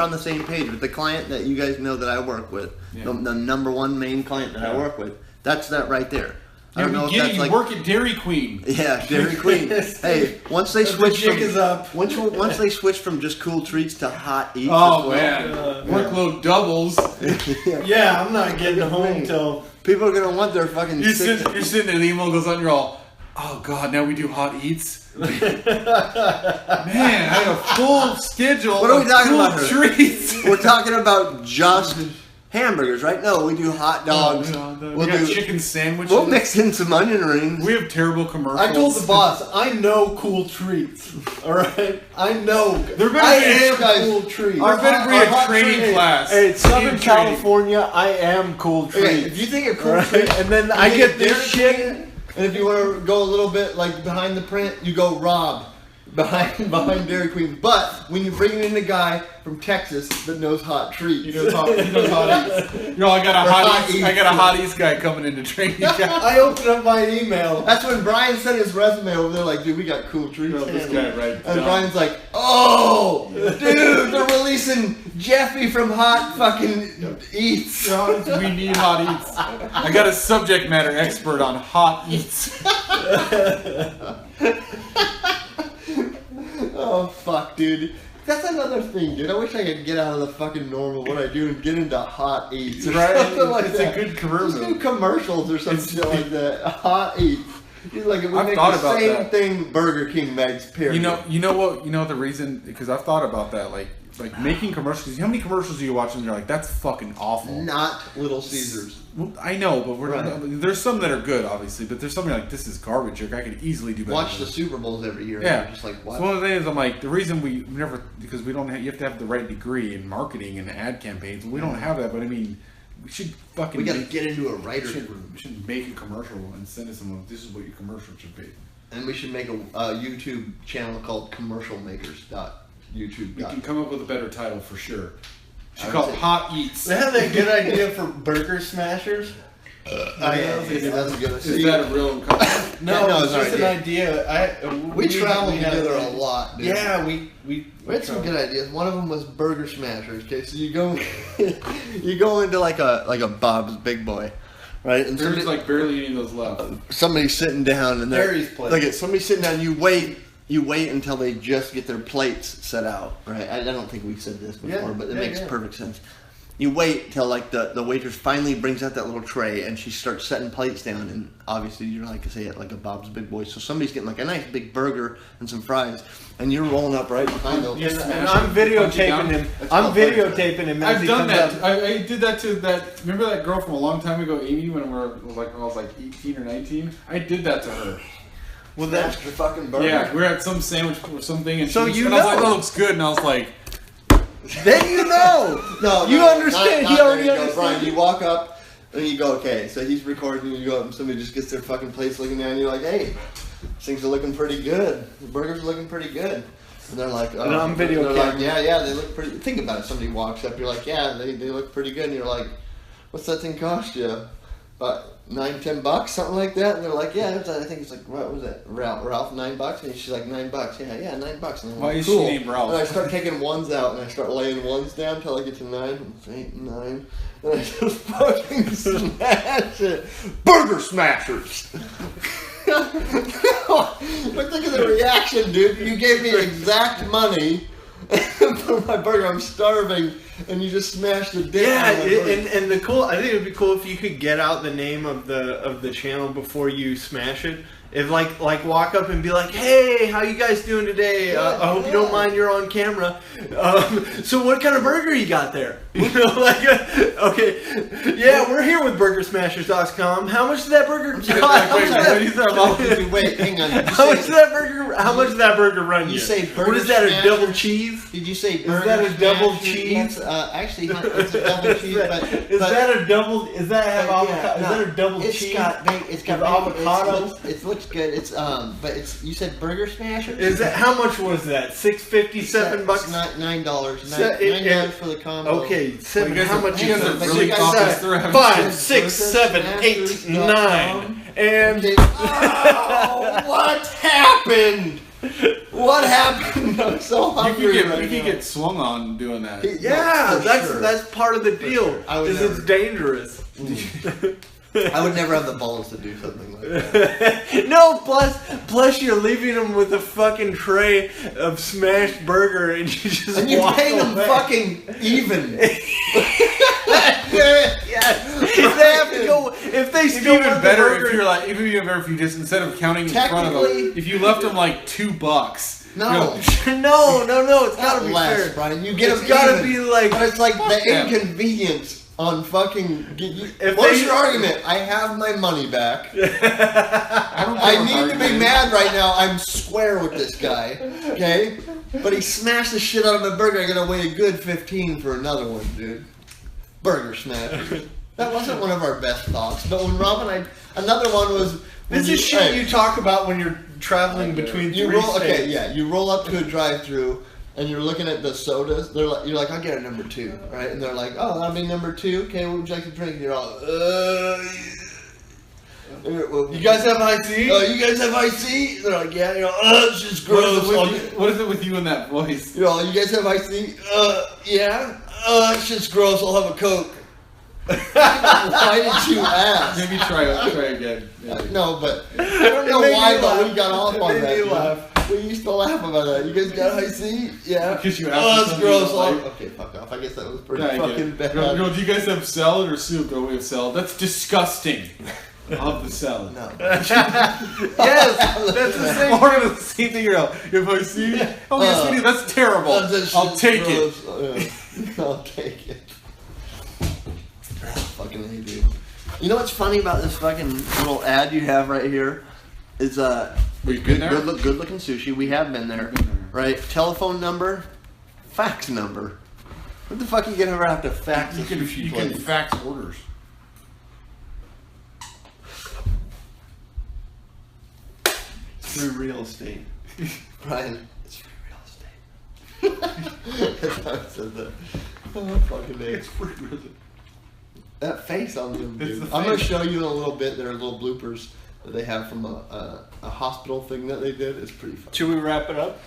on the same page with the client that you guys know that I work with. Yeah. The number one main client that I work with. That's that right there. I don't know if that's you like work at Dairy Queen. yeah, Dairy Queen. Hey, once they switch jig from is up. once they switch from just cool treats to hot eats. Oh as well, man, workload doubles. Yeah, I'm not getting home till. People are gonna want their fucking. You're six- sitting there, the email goes on, you're all, oh god, now we do hot eats. Man, I have a full schedule. What are we of talking cool about here? treats. We're talking about just hamburgers, right? No, we do hot dogs. We We'll got do. chicken sandwiches. We'll mix in some onion rings. We have terrible commercials. I told the boss, I know cool treats. All right, I know. There better I be a am guys- cool treats. There better be a hot training treat. class. Hey, Southern In training. California, I am cool treats. Okay, if you think of cool All right? treats, and then you I think get of this Dairy shit. Queen, and if you want to go a little bit like behind the print, you go Rob behind Dairy Queen. But when you bring in a guy from Texas that knows hot treats, He knows hot eats. You're all, I got a Or hot hot eats. I eats. got a hot eats guy coming into training. I open up my email. that's when Brian sent his resume over there. Like, dude, we got cool treats. Well, this man. guy right And down. Brian's like, oh, dude, they're releasing Jeffy from Hot Fucking Eats. We need hot eats. I got a subject matter expert on hot eats. Oh fuck, dude. That's another thing, dude. I wish I could get out of the fucking normal what I do and get into hot eats or Right? something like It's that. a good career Just do move. commercials or some It's- shit like that. Hot eats. He's like, it would I've make thought the about same that. thing Burger King makes. Period. You know what? You know the reason? Because I've thought about that. Like making commercials. How many commercials do you watch and you're like, that's fucking awful? not Little Caesars. Well, I know, but Right. there's some that are good, obviously. But there's some you're like, this is garbage. Like, I could easily do better. Watch than the this. Super Bowls every year. Yeah. And you're just like, what? So one of the things I'm like, the reason we never, because we don't have, you have to have the right degree in marketing and ad campaigns. We don't have that, but I mean, we should fucking. we gotta make, get into a we writer's should, room. we should make a commercial and send it to someone. This is what your commercial should be. And we should make a YouTube channel called commercialmakers.youtube. We can come up with a better title for sure. I Should would call say- it Hot Eats. They had a good idea for burger smashers. That's good. Is that a real? No, no, it's it's just our an idea. We traveled had- together a lot, dude. Yeah, we We had some good ideas. One of them was burger smashers. Okay, so you go, you go into like a Bob's Big Boy, right? And There's like barely any of those left. somebody's sitting down and they're Barry's place. look at somebody sitting down. You wait until they just get their plates set out, right? I don't think we've said this before, Yeah, but it yeah, makes yeah. perfect sense. You wait till like the waitress finally brings out that little tray and she starts setting plates down, and obviously you're like I say it like a Bob's Big Boy, so somebody's getting like a nice big burger and some fries, and you're rolling up right behind them. Yeah, and Smash I'm it, punch it videotaping down. him. That's I'm called burger. videotaping him. as I've he done comes that. up. I did that to that. Remember that girl from a long time ago, Amy, when I was like 18 or 19. I did that to her. Well, that's the fucking burger. Yeah, we were at some sandwich or something, and So she was, you and I was like, know. "That looks good," and I was like, Then you know. No, You understand. Not He already there you go. understands. Brian, you walk up and you go, okay, so he's recording, and you go up and somebody just gets their fucking plates looking down, and you're like, hey, things are looking pretty good. The burgers are looking pretty good. And they're like, oh. And I'm they're videotaping. like, yeah, they look pretty. Think about it. Somebody walks up, you're like, yeah, they look pretty good. And you're like, what's that thing cost you? $9-10, something like that. And they're like, yeah, I think it's like, what was it, Ralph, $9? And she's like, $9. Yeah, $9. And I'm Why like, is cool. she named Ralph? And I start taking ones out, and I start laying ones down until I get to 9. And 8, 9. And I just fucking smash it. Burger Smashers! But think of the reaction, dude. You gave me exact money for my burger. I'm starving, and you just smashed the dick out of my burger. And the cool. I think it'd be cool if you could get out the name of the channel before you smash it. If like walk up and be like, hey, how you guys doing today? I hope you don't mind you're on camera. So what kind of burger you got there? You know, like, okay, yeah, we're here with BurgerSmashers.com. How much did that burger cost? Wait, hang on. How much did that burger? How much did that burger run you? You say burger what is that? smashers? A double cheese? Did you say Is burger? that a double smashers? cheese? That's, actually, it's a double cheese. Is that a double? Is that have avocado? Is that a double it's cheese? It's got with avocado? It looks good. It's but it's you said burger smashers. Is that how much was that? $6.50, $7? $9. $9 for the combo. Okay, seven. Well, how much? you guys is have it? really thought this through, haven't 5, you? 6, 7, 8, 9, and Okay. Oh, what happened? What happened? I'm so You hungry could right get now. swung on doing that. yeah, for sure. that's part of the deal. I would Is never. it's dangerous. I would never have the balls to do something like that. No, plus you're leaving them with a fucking tray of smashed burger, and you just And you walk pay them away. fucking even. Yes. If they have to go, if they It's still even want better the burger, if you're like, even better if you just instead of counting in front of them, Technically- if you left them like $2. No. no, it's gotta be less, fair. Brian. You get It's them gotta even. be like. But it's like the them. inconvenience on fucking. If What's they- your argument? I have my money back. I I need to be mad right now. I'm square with this guy. Okay? But he smashed the shit out of my burger. I gotta wait a good 15 for another one, dude. Burger smash. That wasn't one of our best thoughts. But when Rob and I. Another one was. when This is shit hey, you talk about when you're traveling between you three roll, states. okay, yeah. You roll up to a drive-through and you're looking at the sodas. They're like, you're like, I'll get a number 2, right? And they're like, oh, that'll be number 2. Okay, what would you like to drink? And you're all, You guys have high tea? you guys have iced tea? They're like, yeah. You're like, it's just gross. What is it with you in that voice? You're all, you guys have iced tea? Yeah. It's just gross. I'll have a Coke. Why did you ask? Maybe try again. Maybe. No, but I don't know made why, me but laugh. we got off It on made that. me dude. laugh. We used to laugh about that. You guys got high C? Yeah. Because you asked Oh, for it's something gross. you don't like. Okay, fuck off. I guess that was pretty Yeah, I get fucking it. bad. Go, do you guys have salad or soup? Go, we have salad. That's disgusting. I'll have the salad. No. Yes, that's the same. Or the same thing. You have high C? Oh, yes, we do. That's terrible. I'll take it. I'll take it. Fucking A, dude. You know what's funny about this fucking little ad you have right here? Is We've been there? good looking sushi. We have been there, right? Telephone number, fax number. What the fuck are you gonna ever have to fax a You can sushi place? fax orders. Through real estate. Brian, it's free real estate. That's how I said that. Oh, fucking It's A. free real estate. That face on them, It's dude. the I'm gonna face. show you in a little bit. There are little bloopers that they have from a hospital thing that they did. It's pretty fun. Should we wrap it up?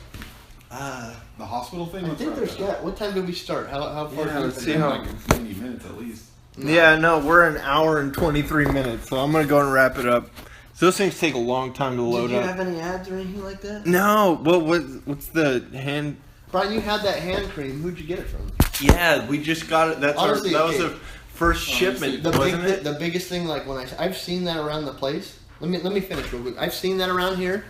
The hospital thing? I Let's think wrap there's it up. got. What time did we start? How far? Yeah, did we let's get? see Been how- like 90 minutes at least. Yeah, no, we're an hour and 23 minutes, so I'm gonna go and wrap it up. So those things take a long time to load Did you up. have any ads or anything like that? No, what's the hand? Brian, you had that hand cream. Who'd you get it from? Yeah, we just got it. That's Honestly, that was okay. the first shipment, The wasn't it? the biggest thing, like when I've seen that around the place. Let me finish real quick. I've seen that around here.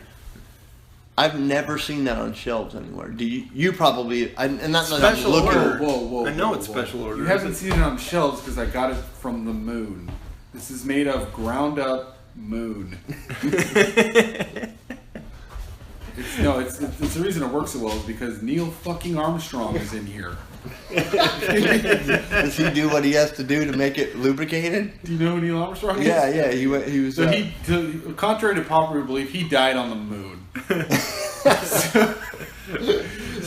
I've never seen that on shelves anywhere. Do you? You probably. And not that I'm Special looking. order. Whoa. I know it's special order. You haven't seen it on shelves because I got it from the moon. This is made of ground up moon. It's the reason it works so well is because Neil fucking Armstrong is in here. Does he do what he has to do to make it lubricated? Do you know who Neil Armstrong is? Yeah. He was. So contrary to popular belief, he died on the moon.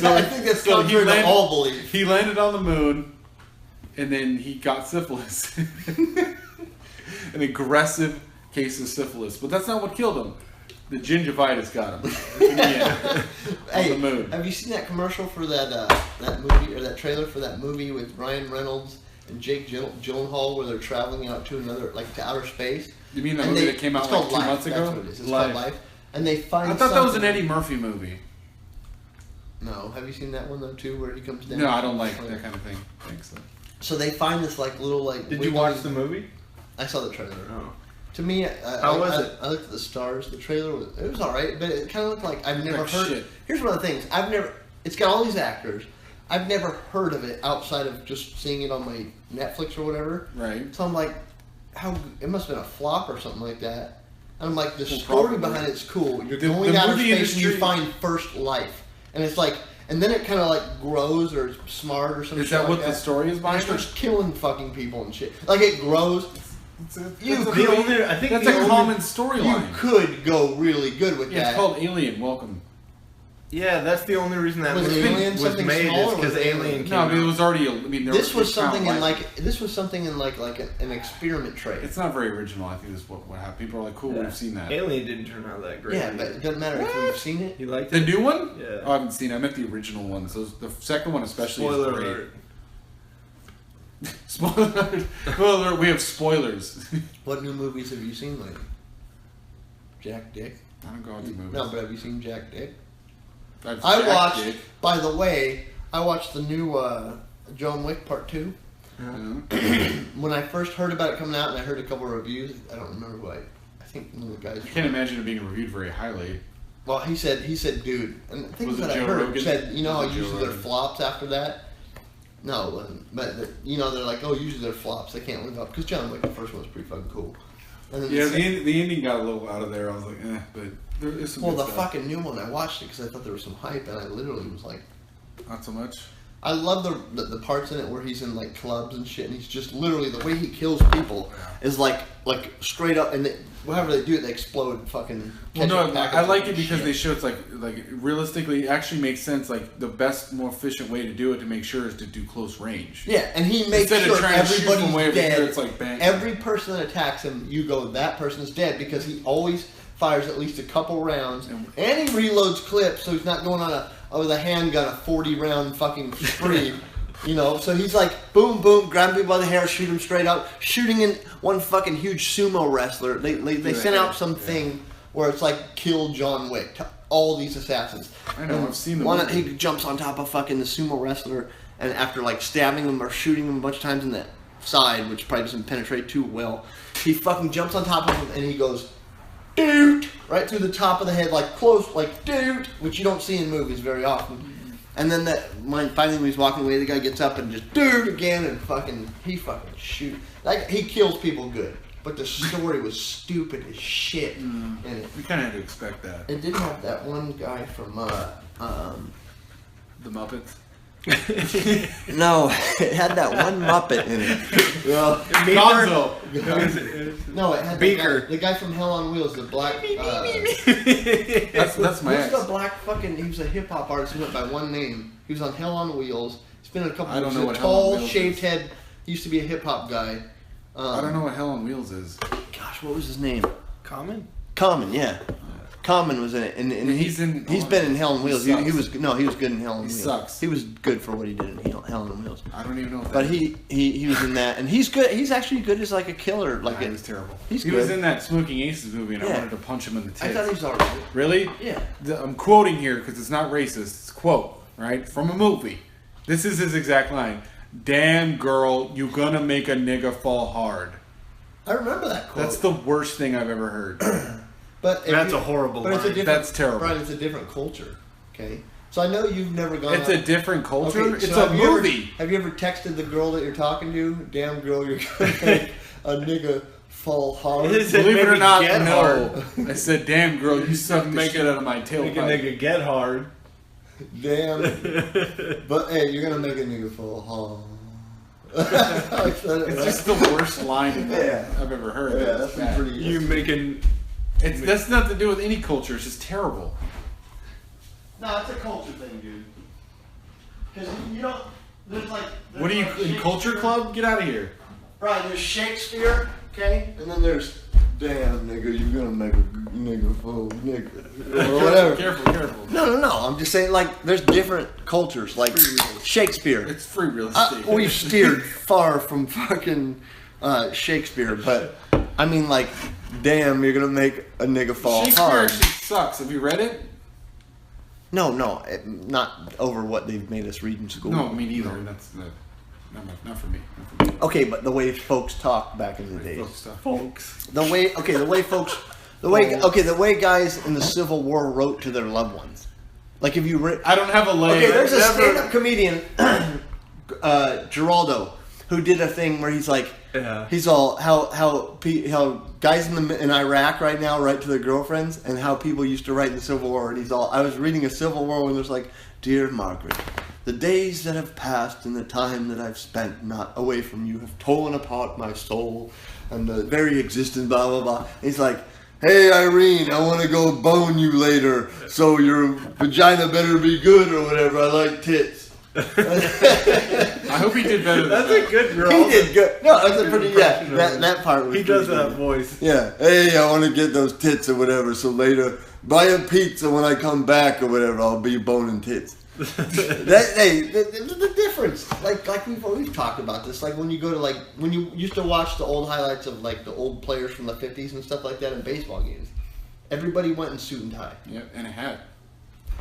I think that's so he contrary to landed- all belief. He landed on the moon, and then he got syphilis. an aggressive case of syphilis, but that's not what killed him. The gingivitis got him. In the end, Hey, on the moon. have you seen that commercial for that movie or that trailer for that movie with Ryan Reynolds and Jake Gyllenhaal where they're traveling out to another to outer space? You mean that And movie that came out it's like called 2 Life. months ago? That's what it is. It's Life. called Life. And they find. I thought that was an something- Eddie Murphy movie. No, have you seen that one though too, where he comes down? No, I don't like that kind of thing. Thanks. So they find this little Did you watch the movie? I saw the trailer. Oh. To me, How was it? I looked at the stars. The trailer was all right, but it kind of looked like I've never Like heard. shit. Here's one of the things It's got all these actors. I've never heard of it outside of just seeing it on my Netflix or whatever. Right. So I'm like, it must have been a flop or something like that. And I'm like, the Well, story probably. behind it's cool. You're The going out of movie space and you industry- find first life, and it's like, and then it kind of grows or is smart or something. Is that what the story is And it behind starts it? killing fucking people and shit. Like it grows. You That's could- I think that's the a only- common You storyline. could go really good with Yeah, that. it's called Alien. Welcome. Yeah, that's the only reason that Was movie Alien was something made small is or because was it Alien Alien? came No, I mean, it out. was already. I mean, This was it's kind of something in like an experiment trait. It's not very original. I think this is what happened. People are like, "Cool, Yeah. we've seen that." Alien didn't turn out that great. Yeah, but it doesn't matter if we've seen it. You liked The it? new one? Yeah. Oh, I haven't seen it. I meant the original one. So the second one especially Spoiler is great. alert. Spoiler alert. Spoiler alert. We have spoilers. What new movies have you seen lately? Jack Dick. I don't go into movies. No, but have you seen Jack Dick? I've I Jack watched. Dick. By the way, I watched the new John Wick Part 2. Yeah. When I first heard about it coming out, and I heard a couple of reviews, I don't remember who I think one of the guys. I can't imagine it being reviewed very highly. Well, he said, dude, and things Was it that I Joe heard Rogan? said, how Was it Joe usually they're Rogan? flops after that. No, it wasn't. But they're like, oh, usually they're flops. They can't live up because John Wick, the first one was pretty fucking cool. And then Yeah, the the ending got a little out of there. I was like, but there is some well, good the stuff. fucking new one, I watched it because I thought there was some hype, and I literally was like, Not so much. I love the parts in it where he's in clubs and shit, and he's just literally the way he kills people is like straight up, and whenever they do it, they explode fucking. Well, no, ketchup I packets like and it because shit. they show it's like realistically, it actually makes sense. Like the best, more efficient way to do it to make sure is to do close range. Yeah, and he makes Instead of sure trying to shoot from everybody's way over here, dead. it's like bang. Every person that attacks him, you go, that person's dead because he always fires at least a couple rounds, and he reloads clips, so he's not going on with a handgun, a 40-round fucking spree. So he's like, boom, boom, grab people by the hair, shoot him straight up, shooting in one fucking huge sumo wrestler. They sent out something where it's like, kill John Wick to all these assassins. I know, And I've seen the one. movie. He jumps on top of fucking the sumo wrestler, and after stabbing him or shooting him a bunch of times in the side, which probably doesn't penetrate too well, he fucking jumps on top of him and he goes, dude, right through the top of the head, close, dude, which you don't see in movies very often. And then finally when he's walking away, the guy gets up and just dude again, and he fucking shoot. He kills people good, but the story was stupid as shit. And We kind of had to expect that. it did have that one guy from The Muppets. no, it had that one Muppet in it. Well, Gonzo. no, it had Beaker. the guy from Hell on Wheels, the black. That's my Who's ex. the black fucking? He was a hip hop artist. He went by one name. He was on Hell on Wheels. He's been in a couple. I don't movies. know He's what a Hell on tall, Wheels shaved is. head. He used to be a hip hop guy. I don't know what Hell on Wheels is. Gosh, what was his name? Common? Common, yeah. Common was in it, and He's in- He's been in Hell on Wheels. He sucks. was good in Hell on He Wheels. sucks. He was good for what he did in Hell on Wheels. I don't even know what that But is. he was in that, and he's good. He's actually good as a killer. He was terrible. He's he was good. in that Smoking Aces movie, and I Yeah. wanted to punch him in the tits. I thought he was alright. Really? Yeah. I'm quoting here because it's not racist. It's a quote, right? From a movie. This is his exact line. Damn girl, you gonna make a nigga fall hard. I remember that quote. That's the worst thing I've ever heard. But if That's you- a horrible But it's a line. different. That's terrible. Brian, it's a different culture. Okay. So I know you've never gone. It's a different culture. Okay, It's so a have you movie. have you ever texted the girl that you're talking to? Damn girl, you're gonna make a nigga fall hard. It said Believe it or maybe not, get no. I said, damn girl, you suck the Make shit out of my Make a tailpipe. nigga get hard. Damn. But hey, you're gonna make a nigga fall hard. I said it It's right. just the worst line Yeah. I've ever heard. Yeah, It's that's bad. pretty. You making... That's nothing to do with any culture. It's just terrible. No, it's a culture thing, dude. Because you don't. There's What are you in Culture Club? Get out of here. Right, there's Shakespeare, Okay, and then there's, damn nigga, you gonna make a nigga fool, nigga, or whatever. Careful. No. I'm just saying, like, there's different cultures, like Shakespeare. It's free real estate. We've steered far from fucking Shakespeare, but I mean, like, damn, you're gonna make a nigga fall Shakespeare hard. actually sucks. Have you read it? No, not over what they've made us read in school. No, me neither. That's not for me. Okay, but the way folks talked back in the days. Folk stuff. Folks. The way guys in the Civil War wrote to their loved ones. Like, if you read. I don't have a leg. Okay, there's a stand-up comedian, Geraldo, who did a thing where he's like, he's all how guys in Iraq right now write to their girlfriends, and how people used to write in the Civil War, and he's all, I was reading a Civil War when there's like, dear Margaret, the days that have passed and the time that I've spent not away from you have torn apart my soul, and the very existence, blah blah blah. And he's like, hey Irene, I want to go bone you later, so your vagina better be good or whatever. I like tits. I hope he did better than That's that. a good girl. He did good. No, that's a pretty, yeah, that part was He does pretty that good. voice. Yeah. Hey, I want to get those tits or whatever, so later, buy a pizza when I come back or whatever, I'll be boning tits. The difference, like we've talked about this, like when you go to, like, when you used to watch the old highlights of, like, the old players from the 50s and stuff like that in baseball games, everybody went in suit and tie. Yeah, and a hat.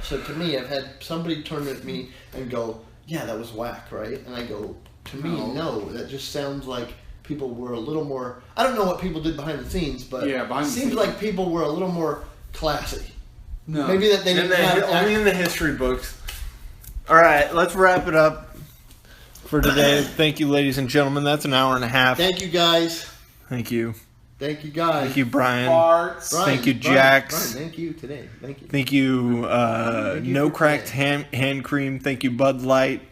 So to me, I've had somebody turn at me and go, yeah, that was whack, right? And I go, to me, no, that just sounds like people were a little more, I don't know what people did behind the scenes, but Yeah, behind it the seems scenes. like people were a little more classy. No. Maybe that they didn't have Only in the history books. All right, let's wrap it up for today. Thank you, ladies and gentlemen. That's an hour and a half. Thank you guys. Thank you. Thank you guys. Thank you, Brian. Farts. Brian, Thank you, Brian, Jax. Brian, thank you today. Thank you. Thank you, Thank you No for Cracked today. hand Cream. Thank you, Bud Light.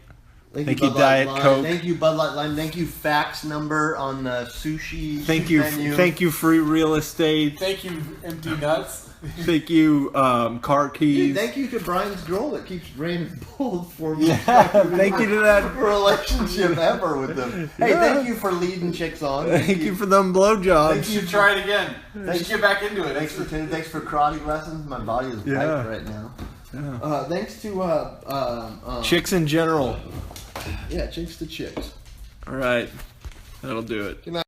Thank you, Bud Light Diet Lime. Coke. Thank you, Bud Light Lime. Thank you, fax number on the sushi Thank you, menu. thank you, Free Real Estate. Thank you, empty nuts. Thank you, Car Dude, Keys. thank you to Brian's girl that keeps raining bulls for me. Thank you to that. relationship ever with them. Hey, Yeah. thank you for leading chicks on. Thank you for them Thank blowjobs. you. You should try it again. You should get back into it. Thanks for karate lessons. My body is Yeah. white right now. Thanks to Chicks in general. yeah, chicks to chicks. All right, that'll do it. Good night.